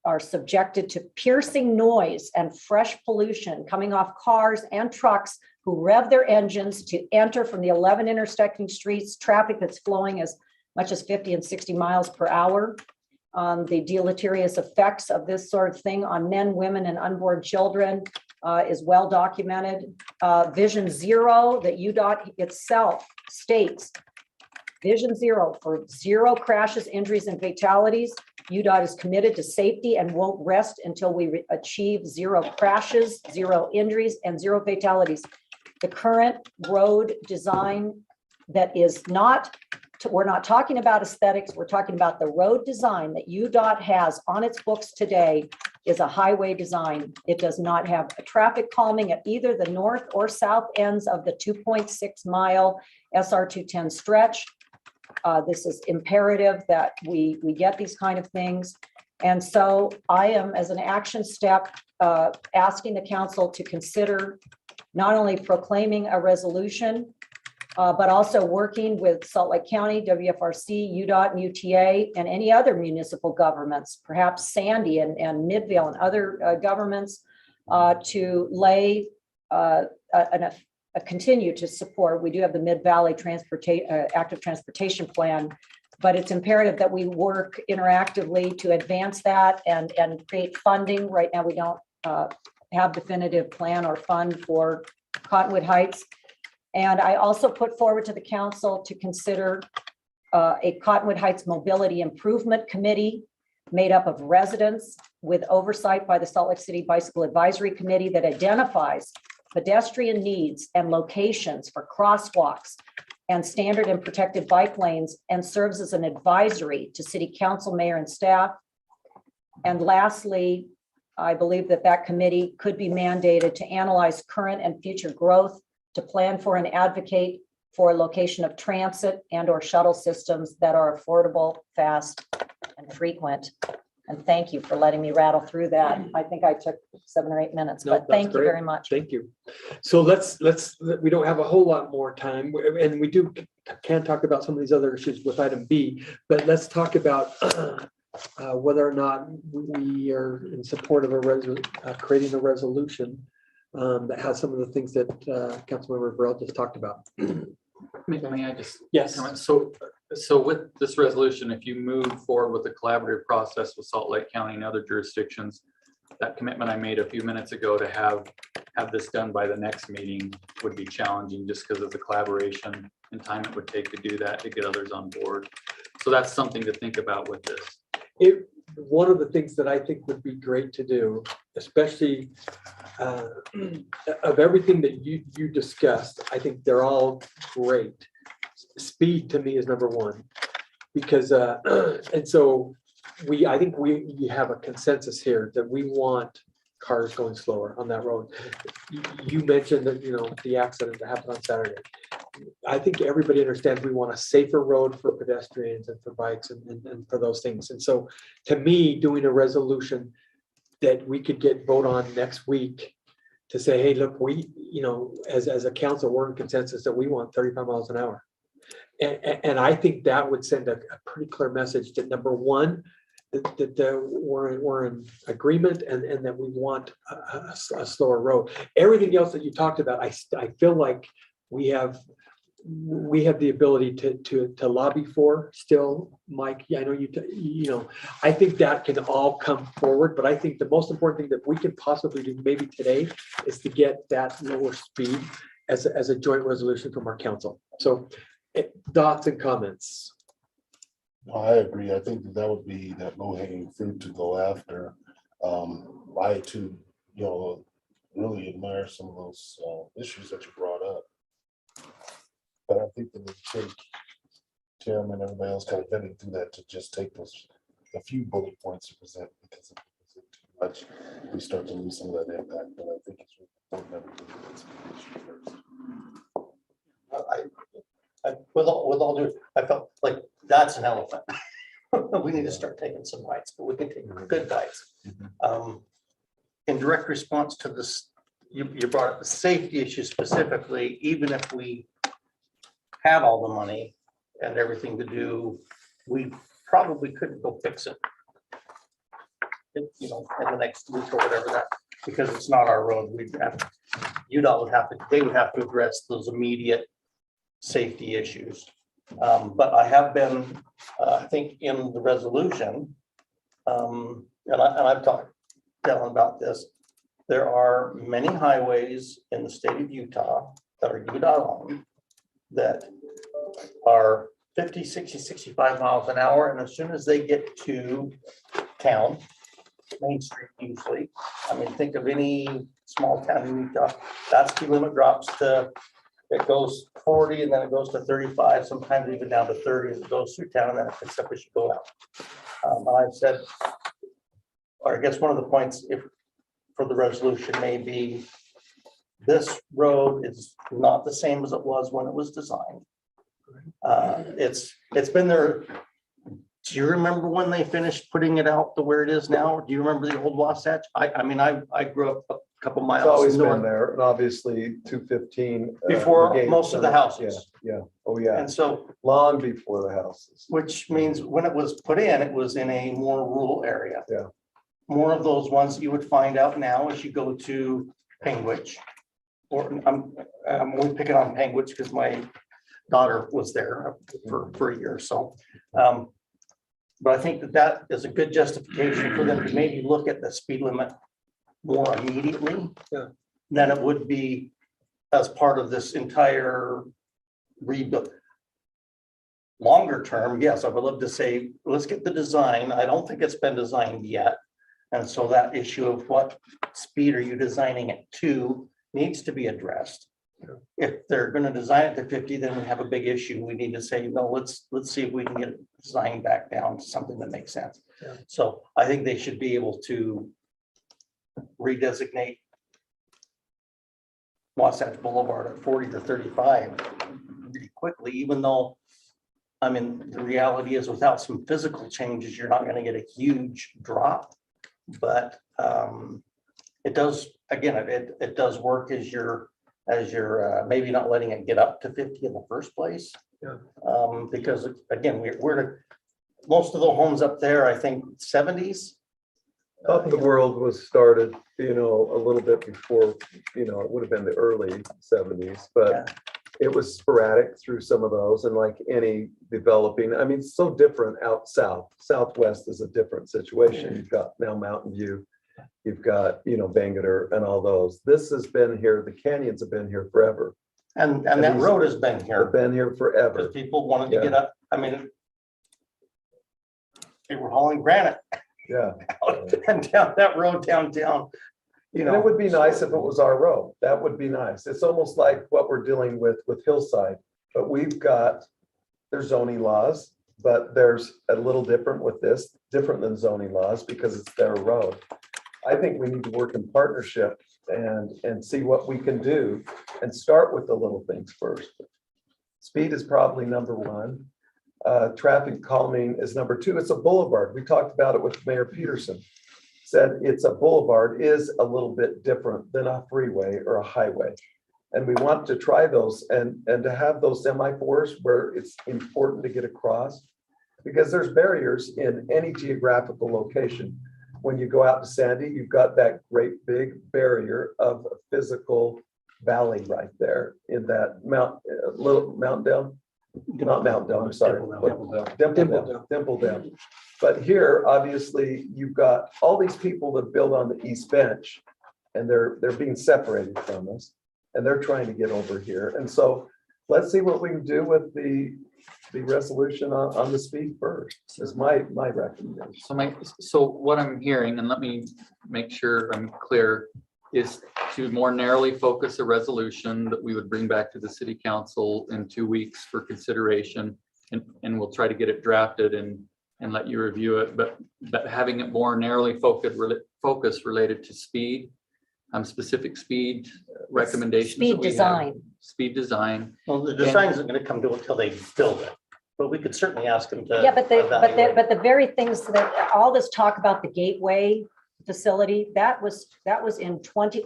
are subjected to piercing noise and fresh pollution coming off cars and trucks who rev their engines to enter from the 11 intersecting streets, traffic that's flowing as much as 50 and 60 miles per hour. The deleterious effects of this sort of thing on men, women, and unborn children is well documented. Vision Zero that UDOT itself states, Vision Zero for zero crashes, injuries, and fatalities. UDOT is committed to safety and won't rest until we achieve zero crashes, zero injuries, and zero fatalities. The current road design that is not, we're not talking about aesthetics, we're talking about the road design that UDOT has on its books today is a highway design. It does not have a traffic calming at either the north or south ends of the 2.6 mile SR 210 stretch. This is imperative that we get these kind of things. And so I am, as an action step, asking the council to consider not only proclaiming a resolution, but also working with Salt Lake County, WFRC, UDOT, and UTA, and any other municipal governments, perhaps Sandy and Midvale and other governments, to lay continue to support. We do have the Mid-Valley Active Transportation Plan, but it's imperative that we work interactively to advance that and create funding. Right now, we don't have definitive plan or fund for Cottonwood Heights. And I also put forward to the council to consider a Cottonwood Heights Mobility Improvement Committee made up of residents with oversight by the Salt Lake City Bicycle Advisory Committee that identifies pedestrian needs and locations for crosswalks and standard and protected bike lanes and serves as an advisory to city council, mayor, and staff. And lastly, I believe that committee could be mandated to analyze current and future growth, to plan for and advocate for location of transit and or shuttle systems that are affordable, fast, and frequent. And thank you for letting me rattle through that. I think I took 7 or 8 minutes, No, but that's thank you great. very much. Thank you. So we don't have a whole lot more time, and we can talk about some of these other issues with item B, but let's talk about whether or not we are in support of creating a resolution that has some of the things that Councilmember Burrell just talked about. May I just Yes. comment? So with this resolution, if you move forward with the collaborative process with Salt Lake County and other jurisdictions, that commitment I made a few minutes ago to have this done by the next meeting would be challenging just because of the collaboration and time it would take to do that, to get others on board. So that's something to think about with this. One of the things that I think would be great to do, especially of everything that you discussed, I think they're all great. Speed to me is number one, because and so I think we have a consensus here that we want cars going slower on that road. You mentioned that, the accident that happened on Saturday. I think everybody understands we want a safer road for pedestrians and for bikes and for those things. And so to me, doing a resolution that we could vote on next week to say, hey, look, we, as a council, we're in consensus that we want 35 miles an hour. And I think that would send a pretty clear message that, number one, that we're in agreement and that we want a slower road. Everything else that you talked about, I feel like we have the ability to lobby for still, Mike. Yeah, I know I think that can all come forward, but I think the most important thing that we can possibly do maybe today is to get that lower speed as a joint resolution from our council. So thoughts and comments. I agree. I think that would be that low hanging fruit to go after. I too, really admire some of those issues that you brought up. But I think that it would take Tim and everybody else kind of vetting through that to just take a few bullet points to present, because if it's too much, we start to lose some of that impact. But I think it's really important that we do this issue first. With all due, I felt like that's an elephant. We need to start taking some bites, but we can take good bites. In direct response to this you brought up the safety issue specifically, even if we had all the money and everything to do, we probably couldn't go fix it. You know, in the next week or whatever that, because it's not our road, we'd have, UDOT would have to, they would have to address those immediate safety issues. But I have been, I think in the resolution, and I've talked to Ellen about this, there are many highways in the state of Utah that are UDOT owned that are 50, 60, 65 miles an hour. And as soon as they get to town, Main Street usually, I mean, think of any small town in Utah, that speed limit drops to, it goes 40 and then it goes to 35, sometimes even down to 30 as it goes through town, and then it picks up as you go out. And I've said, or I guess one of the points if for the resolution may be, this road is not the same as it was when it was designed. It's been there. Do you remember when they finished putting it out to where it is now? Do you remember the old Wasatch? I mean, I grew up a couple miles. It's always been north there, and obviously 215. Before Brigade most of the Center. houses. Yeah, oh, yeah, And so, long before the houses. which means when it was put in, it was in a more rural area. Yeah. More of those ones you would find out now as you go to Penguich. Or I'm only picking on Penguich because my daughter was there for a year or so. But I think that is a good justification for them to maybe look at the speed limit more immediately. Yeah. Than it would be as part of this entire rebuild. Longer term, yes, I would love to say, let's get the design. I don't think it's been designed yet. And so that issue of what speed are you designing it to needs to be addressed. If they're going to design it to 50, then we have a big issue. We need to say, no, let's see if we can get it designed back down to something that makes sense. Yeah. So I think they should be able to redesignate Wasatch Boulevard at 40 to 35 really quickly, even though, I mean, the reality is without some physical changes, you're not going to get a huge drop. But it does, again, it does work as you're maybe not letting it get up to 50 in the first place. Yeah. Because again, we're most of the homes up there, I think 70s. Top of the World was started, you know, a little bit before, you know, it would have been the early 70s, but Yeah. it was sporadic through some of those. And like any developing, I mean, it's so different out south. Southwest is a different situation. You've got now Mountain View, you've got, you know, Bangerter and all those. This has been here, the canyons have been here forever. And that these- road has been They've here been here forever. because people wanted to Yeah. get up. I mean, they were hauling granite Yeah. out and down that road downtown. You And it know, would be nice if it was our road. That would be nice. It's almost like what we're dealing with Hillside. But we've got, there's zoning laws, but there's a little different with this, different than zoning laws because it's their road. I think we need to work in partnership and see what we can do and start with the little things first. Speed is probably number one. Traffic calming is number two. It's a boulevard. We talked about it with Mayor Peterson. Said it's a boulevard is a little bit different than a freeway or a highway. And we want to try those and to have those semaphores where it's important to get across because there's barriers in any geographical location. When you go out to Sandy, you've got that great big barrier of a physical valley right there in that little Mountain Dome. Not Mountain Dome, I'm sorry. Dimple Dome. But here, obviously, you've got all these people that build on the East Bench and they're being separated from us and they're trying to get over here. And so let's see what we can do with the resolution on the speed first is my recommendation. So what I'm hearing, and let me make sure I'm clear, is to more narrowly focus a resolution that we would bring back to the city council in 2 weeks for consideration. And we'll try to get it drafted and let you review it, but having it more narrowly focused related to speed, specific speed recommendations. that Speed we have. design. Speed design. well, the design isn't going to come to until they build it, but we could certainly ask them to. Yeah, but evaluate. the very things that, all this talk about the gateway facility, that was in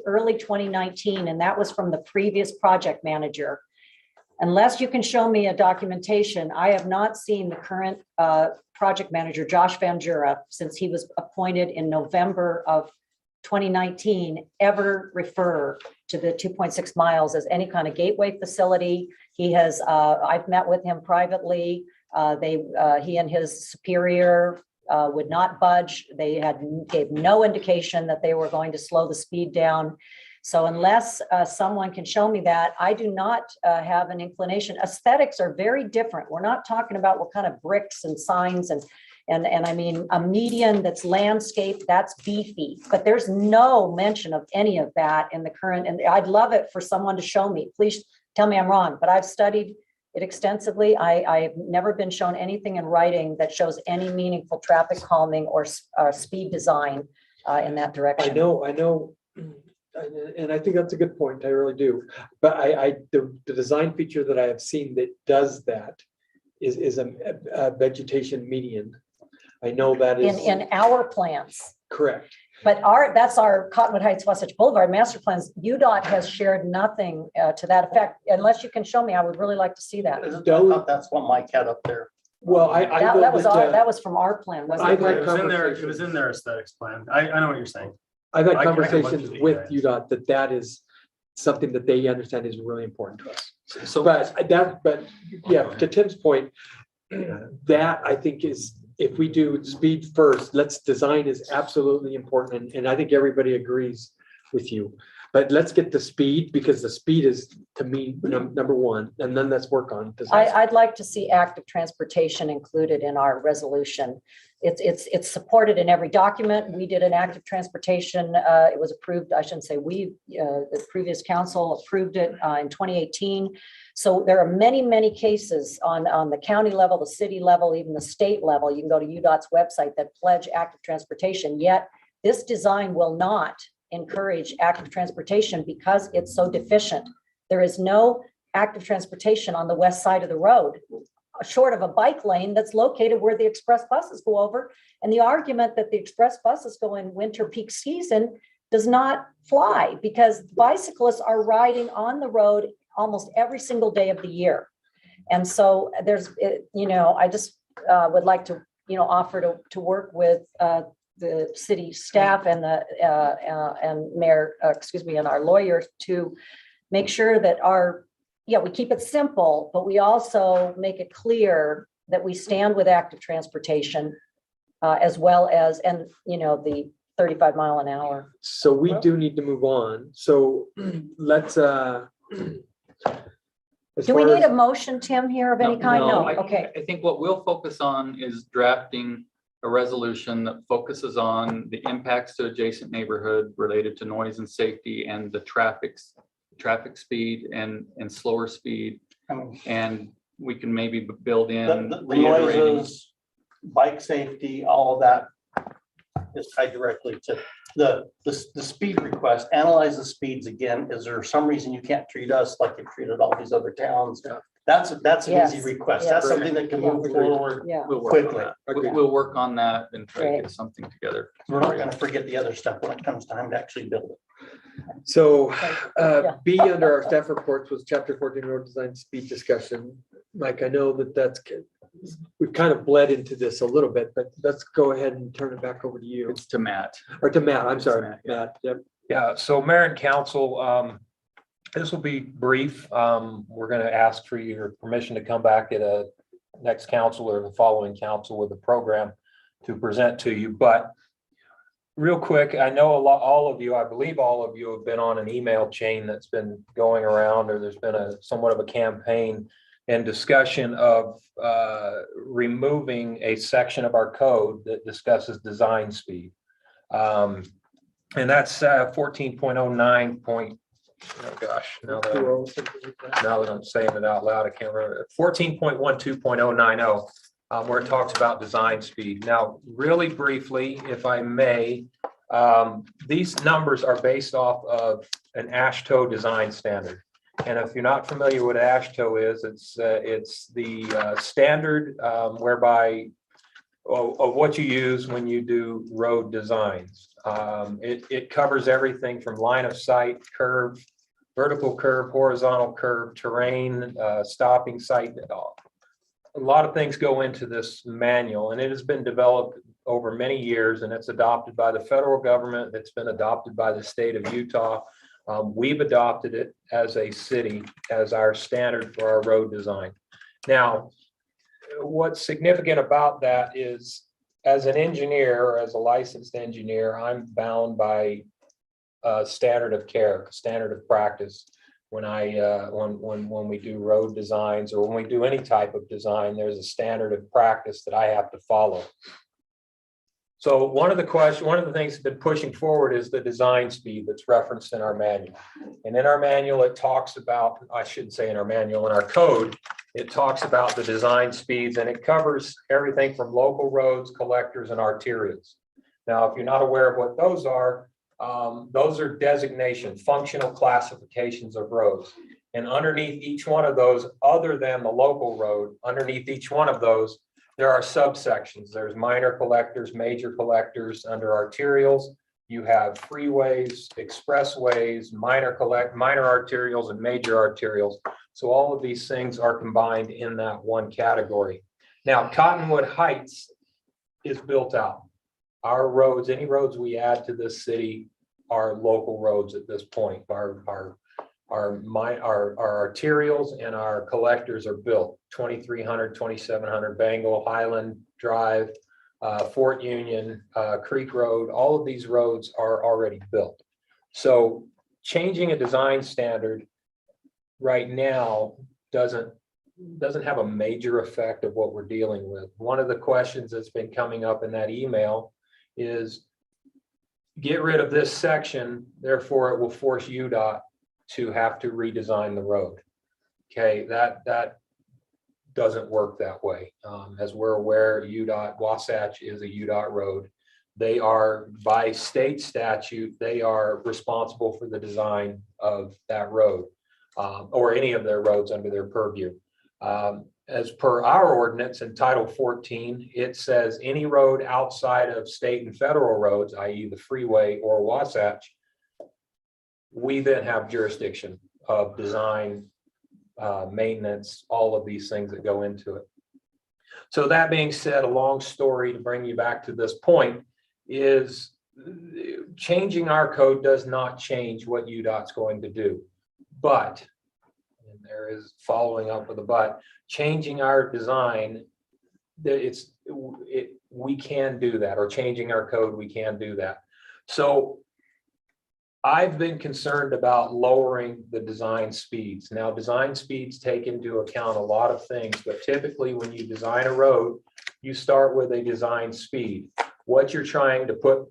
early 2019, and that was from the previous project manager. Unless you can show me a documentation, I have not seen the current project manager, Josh Van Jura, since he was appointed in November of 2019, ever refer to the 2.6 miles as any kind of gateway facility. He has, I've met with him privately. He and his superior would not budge. They gave no indication that they were going to slow the speed down. So unless someone can show me that, I do not have an inclination. Aesthetics are very different. We're not talking about what kind of bricks and signs and I mean, a median that's landscape, that's beefy, but there's no mention of any of that in the current, and I'd love it for someone to show me. Please tell me I'm wrong, but I've studied it extensively. I've never been shown anything in writing that shows any meaningful traffic calming or speed design in that direction. I know, and I think that's a good point. I really do. But the design feature that I have seen that does that is a vegetation median. I know that is in our plans. correct. But that's our Cottonwood Heights, Wasatch Boulevard master plans. UDOT has shared nothing to that effect. Unless you can show me, I would really like to see that. I thought that's what Mike had up there. Well, That was from our plan, wasn't I've it? had It was in there, it conversations. was in their aesthetics plan. I know what you're saying. I've had I can look conversations through the with emails. UDOT that is something that they understand is really important to us. So But yeah, to Tim's point, that I think is, if we do speed first, design is absolutely important. And I think everybody agrees with you. But let's get the speed, because the speed is, to me, number one, and then let's work on design. I'd like to see active transportation included in our resolution. It's supported in every document. We did an active transportation. It was approved, I shouldn't say we, the previous council approved it in 2018. So there are many, many cases on the county level, the city level, even the state level. You can go to UDOT's website that pledge active transportation, yet this design will not encourage active transportation because it's so deficient. There is no active transportation on the west side of the road, short of a bike lane that's located where the express buses go over. And the argument that the express buses go in winter peak season does not fly, because bicyclists are riding on the road almost every single day of the year. And so I just would like to, offer to work with the city staff and and mayor, and our lawyers to make sure that we keep it simple, but we also make it clear that we stand with active transportation as well as, the 35 mile an hour. So we do need to move on. So let's, as Do we far need as- a motion, Tim, here of any kind? No, okay. I think what we'll focus on is drafting a resolution that focuses on the impacts to adjacent neighborhood related to noise and safety and the traffic speed and slower speed. And we can maybe build in The reiterating. noises, bike safety, all of that is tied directly to the speed request. Analyze the speeds again. Is there some reason you can't treat us like you've treated all these other towns? Yeah. That's an easy Yes. request. Yes. That's something that can move forward Yeah. We'll work on quickly. that. Agreed. We'll work on that and try to Great. get something together. We're not gonna forget the other stuff when it comes time to actually build it. So Yeah. B under our staff reports was chapter 14 road design speed discussion. Mike, I know we've kind of bled into this a little bit, but let's go ahead and turn it back over to you, It's to Matt. or to Matt. I'm sorry, Matt, yeah. Matt. Yep. Yeah, so Mayor and Council, this will be brief. We're going to ask for your permission to come back at a next council or the following council with a program to present to you. But real quick, I know all of you, I believe all of you have been on an email chain that's been going around, or there's been somewhat of a campaign and discussion of removing a section of our code that discusses design speed. And that's 14.09 point, oh gosh, now that I'm saying it out loud, I can't remember. 14.12.090, where it talks about design speed. Now, really briefly, if I may, these numbers are based off of an AASHTO design standard. And if you're not familiar with what AASHTO is, it's the standard whereby of what you use when you do road designs. It covers everything from line of sight, curve, vertical curve, horizontal curve, terrain, stopping sight. A lot of things go into this manual, and it has been developed over many years, and it's adopted by the federal government. It's been adopted by the state of Utah. We've adopted it as a city as our standard for our road design. Now, what's significant about that is, as an engineer or as a licensed engineer, I'm bound by a standard of care, standard of practice. When we do road designs or when we do any type of design, there's a standard of practice that I have to follow. So one of the things that's been pushing forward is the design speed that's referenced in our manual. And in our manual, it talks about, I shouldn't say in our manual, in our code, it talks about the design speeds, and it covers everything from local roads, collectors, and arterials. Now, if you're not aware of what those are designation, functional classifications of roads. And underneath each one of those, other than the local road, underneath each one of those, there are subsections. There's minor collectors, major collectors. Under arterials, you have freeways, expressways, minor arterials, and major arterials. So all of these things are combined in that one category. Now, Cottonwood Heights is built out. Our roads, any roads we add to this city are local roads at this point. Our arterials and our collectors are built. 2300, 2700 Bengal, Highland Drive, Fort Union, Creek Road, all of these roads are already built. So changing a design standard right now doesn't have a major effect of what we're dealing with. One of the questions that's been coming up in that email is, get rid of this section, therefore it will force UDOT to have to redesign the road. Okay, that doesn't work that way. As we're aware, Wasatch is a UDOT road. They are, by state statute, they are responsible for the design of that road, or any of their roads under their purview. As per our ordinance in Title 14, it says any road outside of state and federal roads, i.e. the freeway or Wasatch, we then have jurisdiction of design, maintenance, all of these things that go into it. So that being said, a long story to bring you back to this point is changing our code does not change what UDOT's going to do. But, and there is following up with a but, changing our design, we can do that, or changing our code, we can do that. So I've been concerned about lowering the design speeds. Now, design speeds take into account a lot of things, but typically when you design a road, you start with a design speed. What you're trying to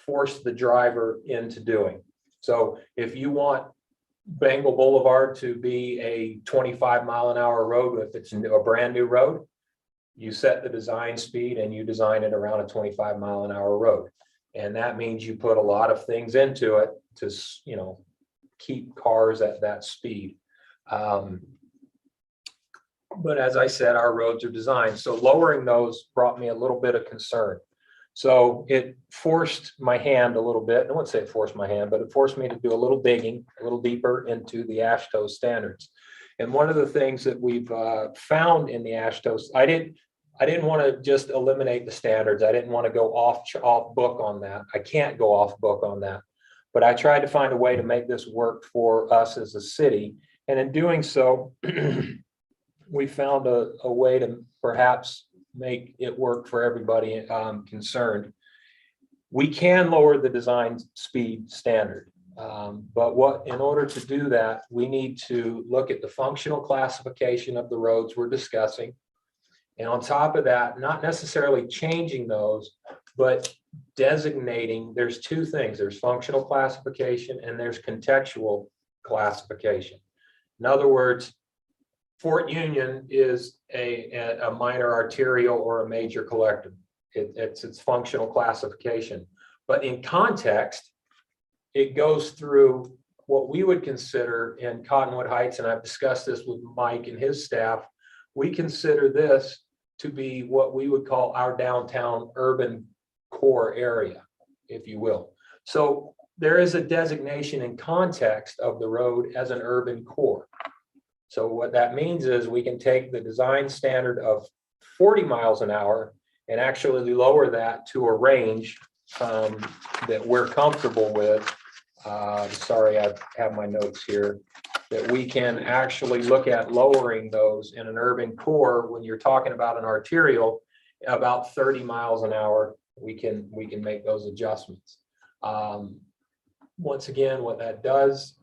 force the driver into doing. So if you want Bengal Boulevard to be a 25-mile-an-hour road, if it's a brand new road, you set the design speed and you design it around a 25-mile-an-hour road. And that means you put a lot of things into it to, keep cars at that speed. But as I said, our roads are designed. So lowering those brought me a little bit of concern. So it forced my hand a little bit. I wouldn't say it forced my hand, but it forced me to do a little digging, a little deeper into the AASHTO standards. And one of the things that we've found in the AASHTO, I didn't want to just eliminate the standards. I didn't want to go off book on that. I can't go off book on that. But I tried to find a way to make this work for us as a city. And in doing so, we found a way to perhaps make it work for everybody concerned. We can lower the design speed standard. But in order to do that, we need to look at the functional classification of the roads we're discussing. And on top of that, not necessarily changing those, but designating, there's two things. There's functional classification and there's contextual classification. In other words, Fort Union is a minor arterial or a major collector. It's its functional classification. But in context, it goes through what we would consider in Cottonwood Heights, and I've discussed this with Mike and his staff, we consider this to be what we would call our downtown urban core area, if you will. So there is a designation in context of the road as an urban core. So what that means is we can take the design standard of 40 miles an hour and actually lower that to a range that we're comfortable with. Sorry, I have my notes here, that we can actually look at lowering those in an urban core. When you're talking about an arterial, about 30 miles an hour, we can make those adjustments. Once again, what that does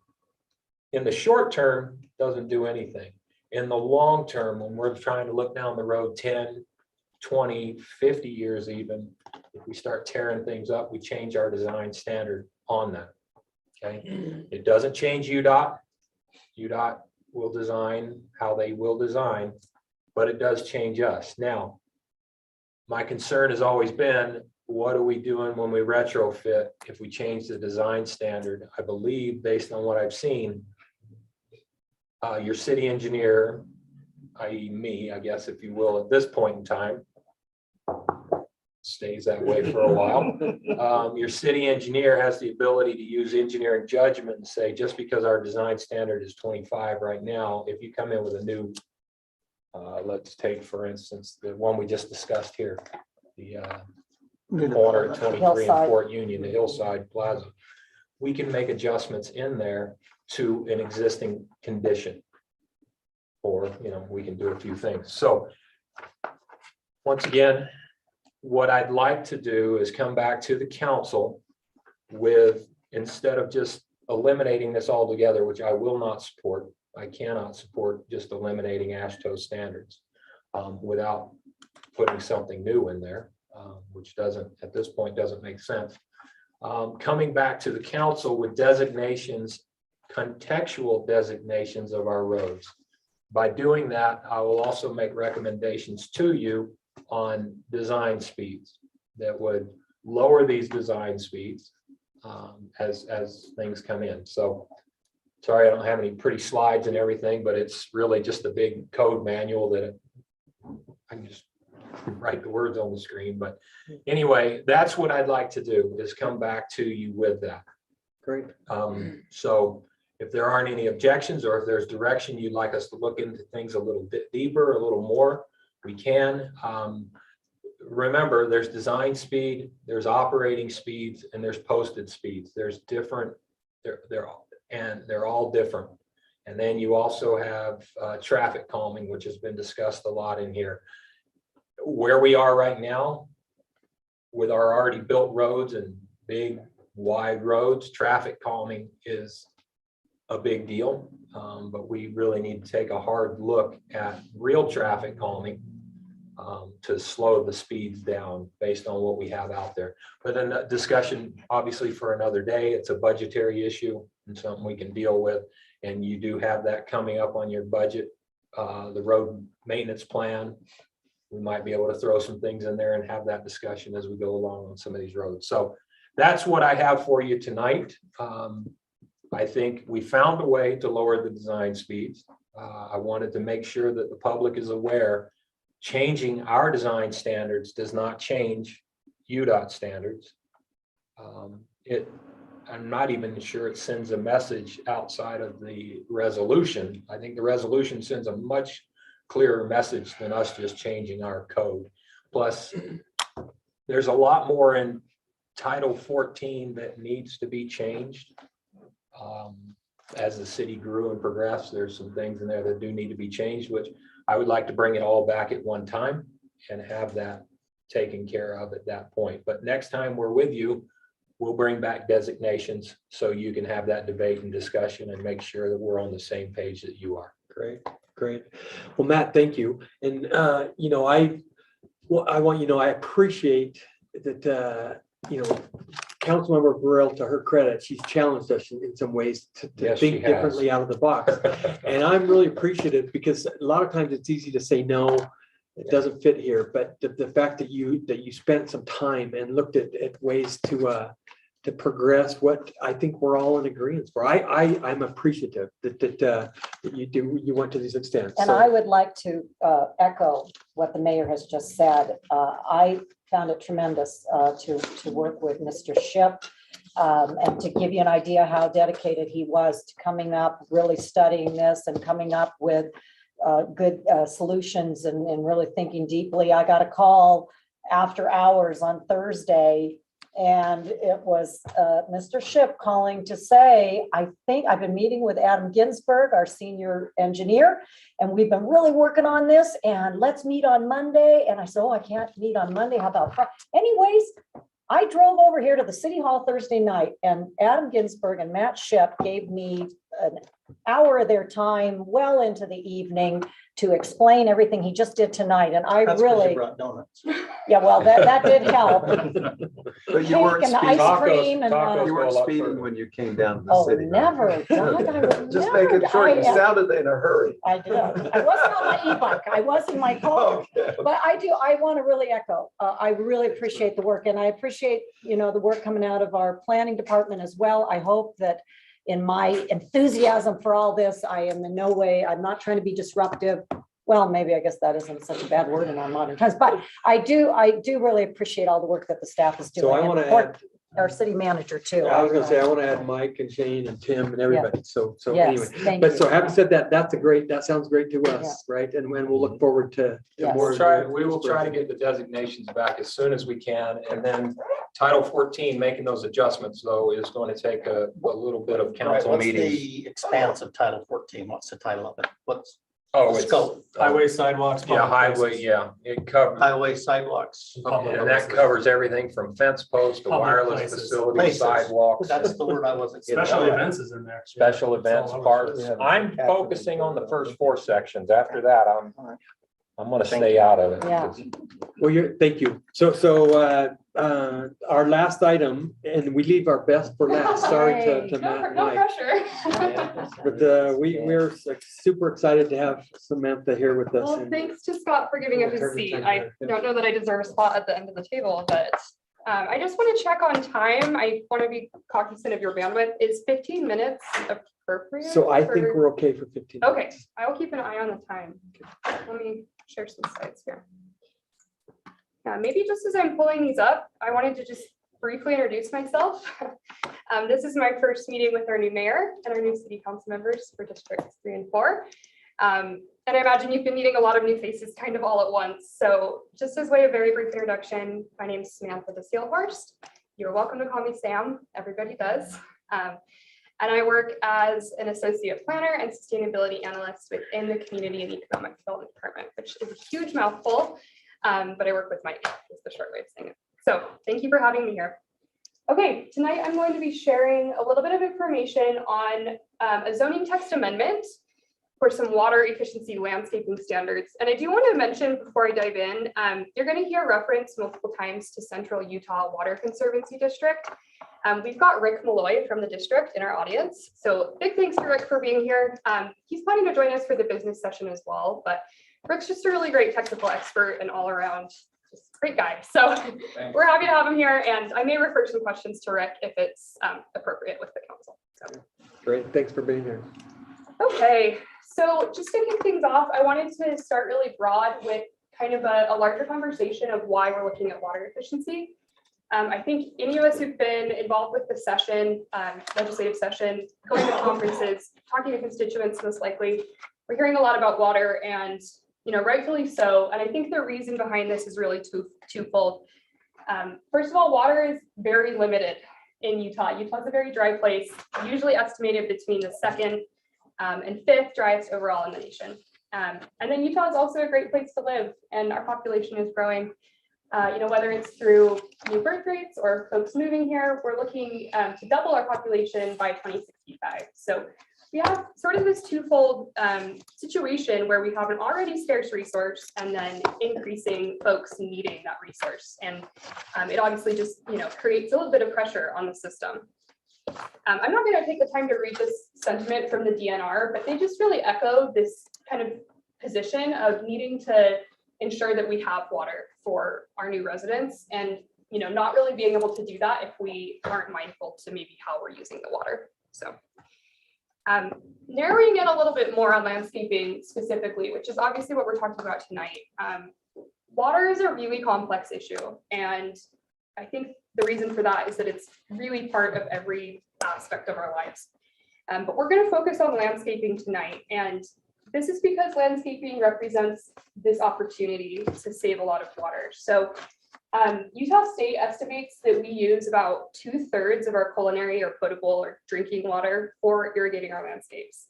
in the short term doesn't do anything. In the long term, when we're trying to look down the road 10, 20, 50 years even, if we start tearing things up, we change our design standard on that. Okay, it doesn't change UDOT. UDOT will design how they will design, but it does change us. Now, my concern has always been, what are we doing when we retrofit if we change the design standard? I believe, based on what I've seen, your city engineer, i.e. me, I guess, if you will, at this point in time, stays that way for a while. Your city engineer has the ability to use engineering judgment and say, just because our design standard is 25 right now, if you come in with a new, let's take, for instance, the one we just discussed here, the corner at 23 and Hillside. Fort Union, the Hillside Plaza, we can make adjustments in there to an existing condition. Or, we can do a few things. So once again, what I'd like to do is come back to the council with, instead of just eliminating this altogether, which I will not support, I cannot support just eliminating AASHTO standards without putting something new in there, which doesn't, at this point, doesn't make sense. Coming back to the council with designations, contextual designations of our roads. By doing that, I will also make recommendations to you on design speeds that would lower these design speeds as things come in. So sorry, I don't have any pretty slides and everything, but it's really just a big code manual that I can just write the words on the screen. But anyway, that's what I'd like to do, is come back to you with that. Great. So if there aren't any objections, or if there's direction you'd like us to look into things a little bit deeper, a little more, we can. Remember, there's design speed, there's operating speeds, and there's posted speeds. There's different, they're all different. And then you also have traffic calming, which has been discussed a lot in here. Where we are right now, with our already built roads and big wide roads, traffic calming is a big deal, but we really need to take a hard look at real traffic calming to slow the speeds down based on what we have out there. But then that discussion, obviously, for another day. It's a budgetary issue and something we can deal with. And you do have that coming up on your budget, the road maintenance plan. We might be able to throw some things in there and have that discussion as we go along on some of these roads. So that's what I have for you tonight. I think we found a way to lower the design speeds. I wanted to make sure that the public is aware changing our design standards does not change UDOT standards. I'm not even sure it sends a message outside of the resolution. I think the resolution sends a much clearer message than us just changing our code. Plus, there's a lot more in Title 14 that needs to be changed. As the city grew and progressed, there's some things in there that do need to be changed, which I would like to bring it all back at one time and have that taken care of at that point. But next time we're with you, we'll bring back designations so you can have that debate and discussion and make sure that we're on the same page that you are. Great, great. Well, Matt, thank you. And, I appreciate that, Councilmember Burrell, to her credit, she's challenged us in some ways to Yes, she think has. differently out of the box. And I'm really appreciative, because a lot of times it's easy to say, no, it doesn't fit here. But the fact that you spent some time and looked at ways to progress what I think we're all in agreement for. I'm appreciative that you went to these extents. And So- I would like to echo what the mayor has just said. I found it tremendous to work with Mr. Ship and to give you an idea how dedicated he was to coming up, really studying this and coming up with good solutions and really thinking deeply. I got a call after hours on Thursday, and it was Mr. Ship calling to say, I think I've been meeting with Adam Ginsberg, our senior engineer, and we've been really working on this, and let's meet on Monday. And I said, oh, I can't meet on Monday. How about Friday? Anyways, I drove over here to the city hall Thursday night, and Adam Ginsberg and Matt Ship gave me an hour of their time well into the evening to explain everything he just did tonight. And I That's 'cause you really, brought donuts. yeah, well, that did help. But you weren't Cake and speeding, ice cream and, Tacos you go weren't a lot speeding further. when you came down to the oh, city. right? never, Doug, I would Just never. making sure, you I- sounded in a hurry. I did. I wasn't on my e-bike. I was in my car. Okay. But I want to really echo, I really appreciate the work, and I appreciate, the work coming out of our planning department as well. I hope that in my enthusiasm for all this, I am in no way, I'm not trying to be disruptive. Well, maybe I guess that isn't such a bad word in our modern times, but I do really appreciate all the work that the staff is doing. So I and want to support add, our city manager too. I was gonna say, I want to add Mike and Shane and Tim and everybody. So anyway. Yes, thank But you. so having said that, that sounds great to us, right? And when we'll look forward to Yes. more. We will try to get the designations back as soon as we can. And then Title 14, making those adjustments though, is going to take a little bit of Right, council what's meetings. the expanse of Title 14? What's the title of it? What's Oh, the it's, scope? Highway, sidewalks. yeah, public highway, places. yeah, it covers, Highway, sidewalks. Public and that places. covers everything from fence posts to Public wireless places. facilities, Places. sidewalks. That's the word I wasn't getting. Special at. events is in there. Special Yeah, it's all events, over. parks. Yeah. I'm focusing on the first 4 sections. After that, I'm gonna stay out of it. Yeah. Well, thank you. So our last item, and we leave our best for last. Sorry to Matt and No Mike. pressure. But we're like super excited to have Samantha here with us. Well, and- thanks to Scott for giving up his seat. I don't know that I deserve a spot at the end of the table, but I just want to check on time. I want to be cognizant of your bandwidth. Is 15 minutes appropriate? So I think for- we're okay for 15. Okay, minutes. I will keep an eye on the time. Let me share some slides here. Maybe just as I'm pulling these up, I wanted to just briefly introduce myself. This is my first meeting with our new mayor and our new city council members for districts 3 and 4. And I imagine you've been meeting a lot of new faces kind of all at once. So just as way of very brief introduction, my name is Samantha DeSeelhorst. You're welcome to call me Sam. Everybody does. And I work as an associate planner and sustainability analyst within the Community and Economic Development Department, which is a huge mouthful, but I work with Mike, is the short way of saying it. So thank you for having me here. Okay, tonight I'm going to be sharing a little bit of information on a zoning text amendment for some water efficiency landscaping standards. And I do want to mention before I dive in, you're going to hear reference multiple times to Central Utah Water Conservancy District. We've got Rick Malloy from the district in our audience. So big thanks to Rick for being here. He's planning to join us for the business session as well, but Rick's just a really great technical expert and all around just great guy. So we're happy to have him here, and I may refer some questions to Rick if it's appropriate with the council. So. Great, thanks for being here. Okay, so just to kick things off, I wanted to start really broad with kind of a larger conversation of why we're looking at water efficiency. I think any of us who've been involved with the session, legislative session, going to conferences, talking to constituents, most likely, we're hearing a lot about water, and rightfully so. And I think the reason behind this is really twofold. First of all, water is very limited in Utah. Utah's a very dry place, usually estimated between the 2nd and 5th driest overall in the nation. And then Utah is also a great place to live, and our population is growing. Whether it's through new birth rates or folks moving here, we're looking to double our population by 2065. So we have sort of this twofold situation where we have an already scarce resource and then increasing folks needing that resource. And it obviously just, creates a little bit of pressure on the system. I'm not going to take the time to read this sentiment from the DNR, but they just really echo this kind of position of needing to ensure that we have water for our new residents. And not really being able to do that if we aren't mindful to maybe how we're using the water. So narrowing in a little bit more on landscaping specifically, which is obviously what we're talking about tonight. Water is a really complex issue. And I think the reason for that is that it's really part of every aspect of our lives. But we're going to focus on landscaping tonight. And this is because landscaping represents this opportunity to save a lot of water. So Utah State estimates that we use about 2/3 of our culinary or potable or drinking water for irrigating our landscapes.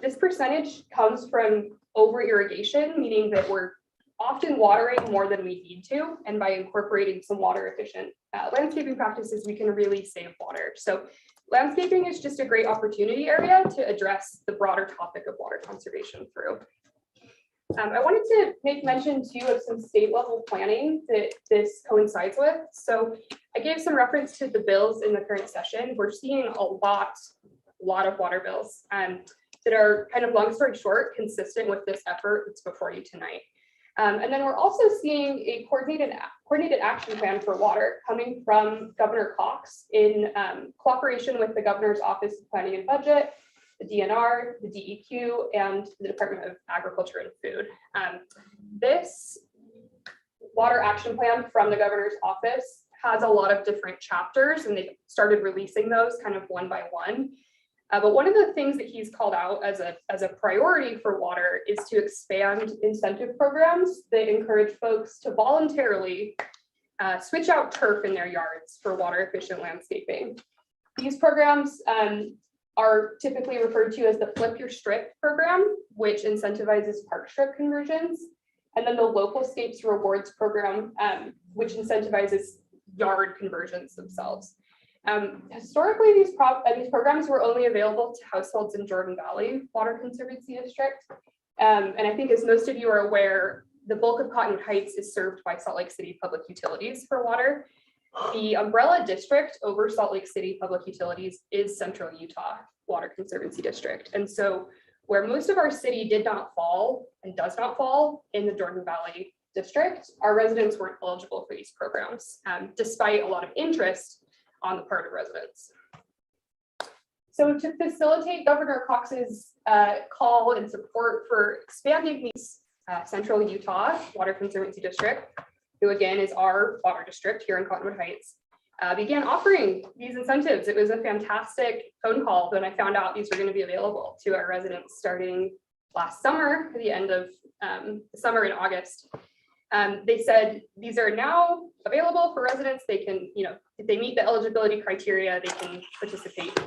This percentage comes from over irrigation, meaning that we're often watering more than we need to. And by incorporating some water efficient landscaping practices, we can really save water. So landscaping is just a great opportunity area to address the broader topic of water conservation through. I wanted to make mention too of some state level planning that this coincides with. So I gave some reference to the bills in the current session. We're seeing a lot of water bills that are kind of, long story short, consistent with this effort that's before you tonight. And then we're also seeing a coordinated action plan for water coming from Governor Cox in cooperation with the Governor's Office of Planning and Budget, the DNR, the DEQ, and the Department of Agriculture and Food. This water action plan from the Governor's Office has a lot of different chapters, and they started releasing those kind of one by one. But one of the things that he's called out as a priority for water is to expand incentive programs that encourage folks to voluntarily switch out turf in their yards for water efficient landscaping. These programs are typically referred to as the Flip Your Strip program, which incentivizes park strip conversions, and then the Local Scapes Rewards program, which incentivizes yard conversions themselves. Historically, these programs were only available to households in Jordan Valley Water Conservancy District. And I think, as most of you are aware, the bulk of Cottonwood Heights is served by Salt Lake City Public Utilities for water. The umbrella district over Salt Lake City Public Utilities is Central Utah Water Conservancy District. And so where most of our city did not fall and does not fall in the Jordan Valley district, our residents weren't eligible for these programs, despite a lot of interest on the part of residents. So to facilitate Governor Cox's call and support for expanding these Central Utah Water Conservancy District, who again is our water district here in Cottonwood Heights, began offering these incentives. It was a fantastic phone call when I found out these were going to be available to our residents starting last summer, the end of the summer in August. They said these are now available for residents. They can, if they meet the eligibility criteria, they can participate.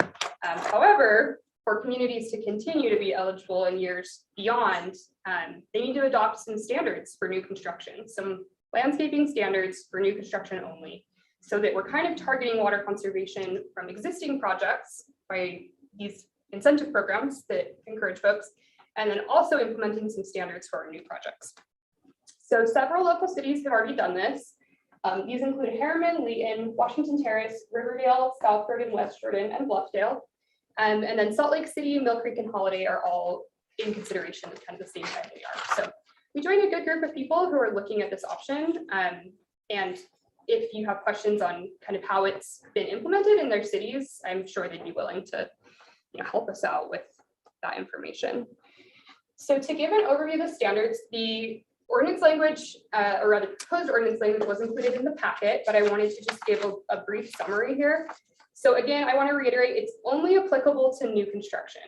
However, for communities to continue to be eligible in years beyond, they need to adopt some standards for new construction, some landscaping standards for new construction only, so that we're kind of targeting water conservation from existing projects by these incentive programs that encourage folks, and then also implementing some standards for our new projects. So several local cities have already done this. These include Harriman, Leeton, Washington Terrace, Riverdale, South Jordan, West Jordan, and Bluffdale. And then Salt Lake City, Mill Creek, and Holiday are all in consideration at kind of the same time they are. So we joined a good group of people who are looking at this option. And if you have questions on kind of how it's been implemented in their cities, I'm sure they'd be willing to help us out with that information. So to give an overview of the standards, the ordinance language, or rather proposed ordinance language, was included in the packet, but I wanted to just give a brief summary here. So again, I want to reiterate, it's only applicable to new construction.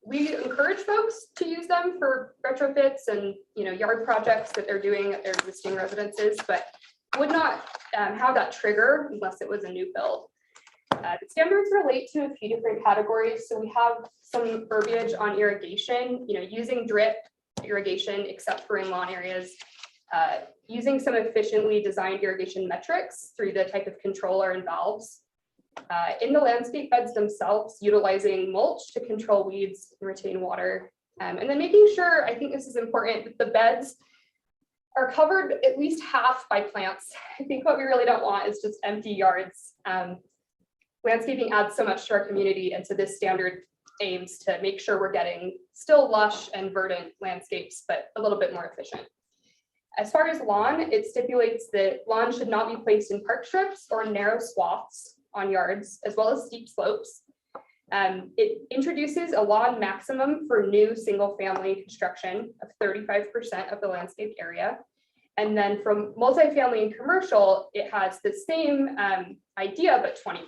We encourage folks to use them for retrofits and yard projects that they're doing at their existing residences, but would not have that trigger unless it was a new build. The standards relate to a few different categories. So we have some verbiage on irrigation, using drip irrigation except for in lawn areas, using some efficiently designed irrigation metrics through the type of controller and valves. In the landscape beds themselves, utilizing mulch to control weeds and retain water. And then making sure, I think this is important, that the beds are covered at least half by plants. I think what we really don't want is just empty yards. Landscaping adds so much to our community, and so this standard aims to make sure we're getting still lush and verdant landscapes, but a little bit more efficient. As far as lawn, it stipulates that lawn should not be placed in park strips or narrow swaths on yards, as well as steep slopes. It introduces a lawn maximum for new single-family construction of 35% of the landscaped area. And then from multifamily and commercial, it has the same idea, but 20%.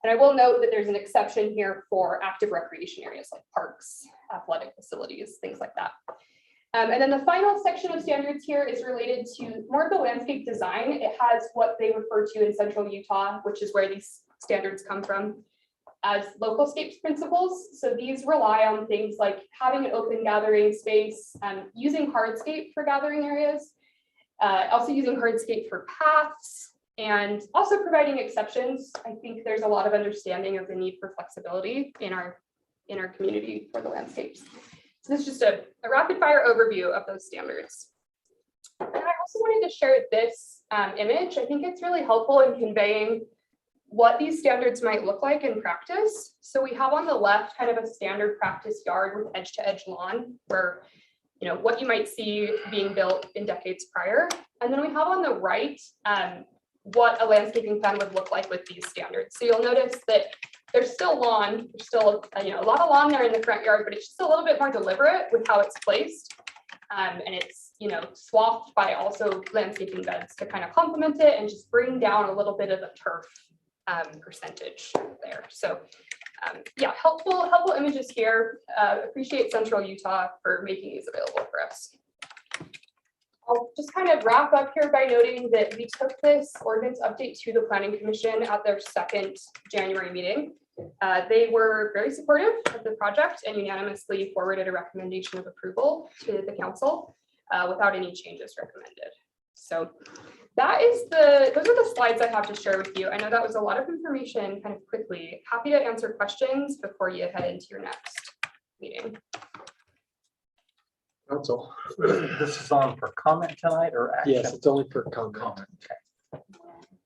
And I will note that there's an exception here for active recreation areas like parks, athletic facilities, things like that. And then the final section of standards here is related to more of the landscape design. It has what they refer to in central Utah, which is where these standards come from, as local scapes principles. So these rely on things like having an open gathering space, using hardscape for gathering areas, also using hardscape for paths, and also providing exceptions. I think there's a lot of understanding of the need for flexibility in our community for the landscapes. So this is just a rapid fire overview of those standards. And I also wanted to share this image. I think it's really helpful in conveying what these standards might look like in practice. So we have on the left kind of a standard practice yard with edge to edge lawn for, you know, what you might see being built in decades prior. And then we have on the right what a landscaping plan would look like with these standards. So you'll notice that there's still lawn, there's still a lot of lawn there in the front yard, but it's just a little bit more deliberate with how it's placed. And it's, swathed by also landscaping beds to kind of complement it and just bring down a little bit of the turf percentage there. So yeah, helpful images here. Appreciate Central Utah for making these available for us. I'll just kind of wrap up here by noting that we took this ordinance update to the Planning Commission at their second January meeting. They were very supportive of the project and unanimously forwarded a recommendation of approval to the council without any changes recommended. So those are the slides I have to share with you. I know that was a lot of information kind of quickly. Happy to answer questions before you head into your next meeting. Council. This is on for comment tonight or action? Yes, it's only for comment.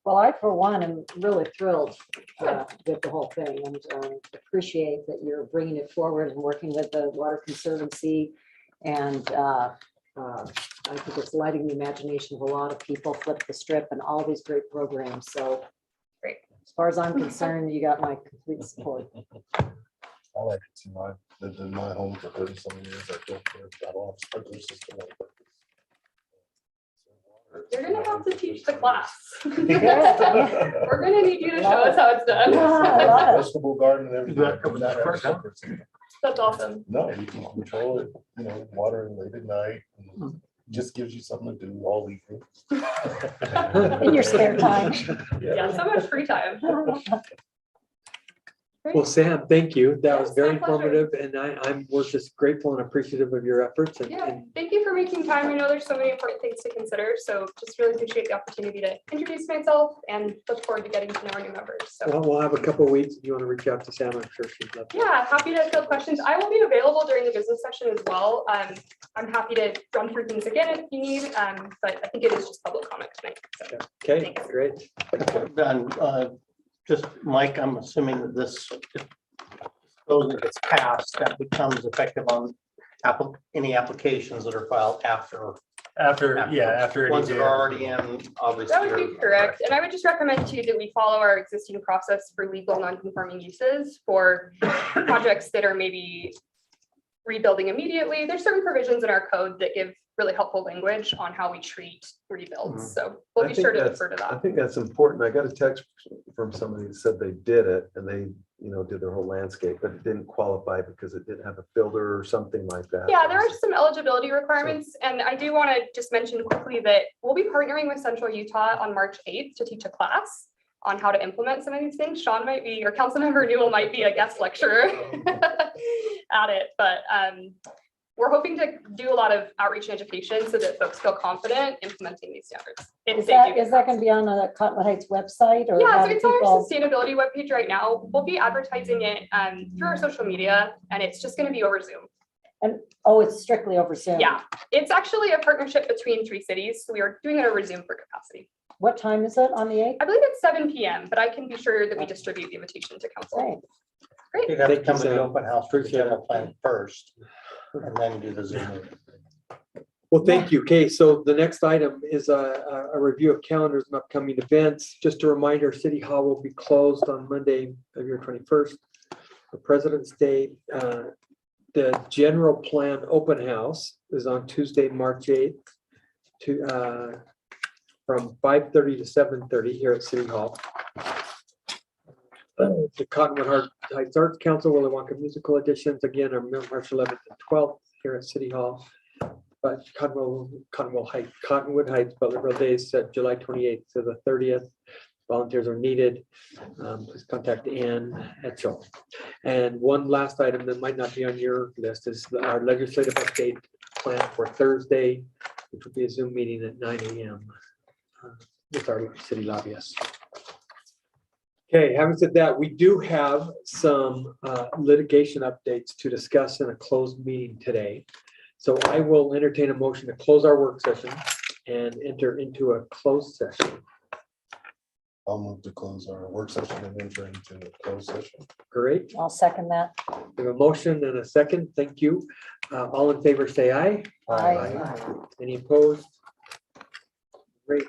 Well, I, for one, am really thrilled with the whole thing and appreciate that you're bringing it forward and working with the Water Conservancy. And I think it's lighting the imagination of a lot of people, Flip the Strip and all these great programs. So great. As far as I'm concerned, you got my complete support. I like it too. I've lived in my home for 30-some years. I built that off sprinkler system. You're gonna have to teach the class. We're gonna need you to show us how it's done. Vegetable garden and everything. That's awesome. No, you can control it, watering late at night. And just gives you something to do all evening. In your spare time. Yeah, so much free time. Well, Sam, thank you. That was Yes, very my pleasure. informative, and we're just grateful and appreciative of your efforts. Yeah, thank you for making time. I know there's so many important things to consider, so just really appreciate the opportunity to introduce myself and look forward to getting to know our new members. So Well, we'll have a couple of weeks. If you want to reach out to Sam, I'm sure she'd love to. yeah, happy to field questions. I will be available during the business session as well. I'm happy to run through things again if you need, but I think it is just public comment tonight. So, Okay, thanks. great. And just Mike, I'm assuming that this, if it's passed, that becomes effective on any applications that are filed after. After any Ones that day. are already in, obviously. That would be correct. And I would just recommend to you that we follow our existing process for legal non-conforming uses for projects that are maybe rebuilding immediately. There's certain provisions in our code that give really helpful language on how we treat rebuilds. So we'll I be think sure to that's- refer to I that. think that's important. I got a text from somebody that said they did it and they, did their whole landscape, but it didn't qualify because it didn't have a filter or something like that. Yeah, there are some eligibility requirements. And I do want to just mention quickly that we'll be partnering with Central Utah on March 8th to teach a class on how to implement some of these things. Sean might be, or Councilmember Newell might be a guest lecturer at it, but we're hoping to do a lot of outreach and education so that folks feel confident implementing these standards. Is that going to be on the Cottonwood Heights website? Or Yeah, how so do it's on our people- sustainability webpage right now. We'll be advertising it through our social media, and it's just going to be over Zoom. Oh, it's strictly over Zoom. Yeah, it's actually a partnership between 3 cities. So we are doing it over Zoom for capacity. What time is it on the 8th? I believe it's 7 p.m., but I can be sure that we distribute the invitation to council. Great. Great. You'd have to Thank you, come to the Sam. open house for the Appreciate it. general plan first and then do the Zoom. Well, thank you. Okay, so the next item is a review of calendars and upcoming events. Just a reminder, City Hall will be closed on Monday, February 21st for President's Day. The general plan open house is on Tuesday, March 8th from 5:30 to 7:30 here at City Hall. The Cottonwood Heights Arts Council, Willy Wonka musical editions, again, are March 11th and 12th here at City Hall. But Cottonwood Heights Butlerville Days, July 28th to the 30th. Volunteers are needed. Please contact Ann Etchell. And one last item that might not be on your list is our legislative update plan for Thursday, which will be a Zoom meeting at 9 a.m. With our city lobbyists. Okay, having said that, we do have some litigation updates to discuss in a closed meeting today. So I will entertain a motion to close our work session and enter into a closed session. I'll move to close our work session and enter into a closed session. Great. I'll second that. We have a motion and a second. Thank you. All in favor, say aye. Aye. Any opposed? Great.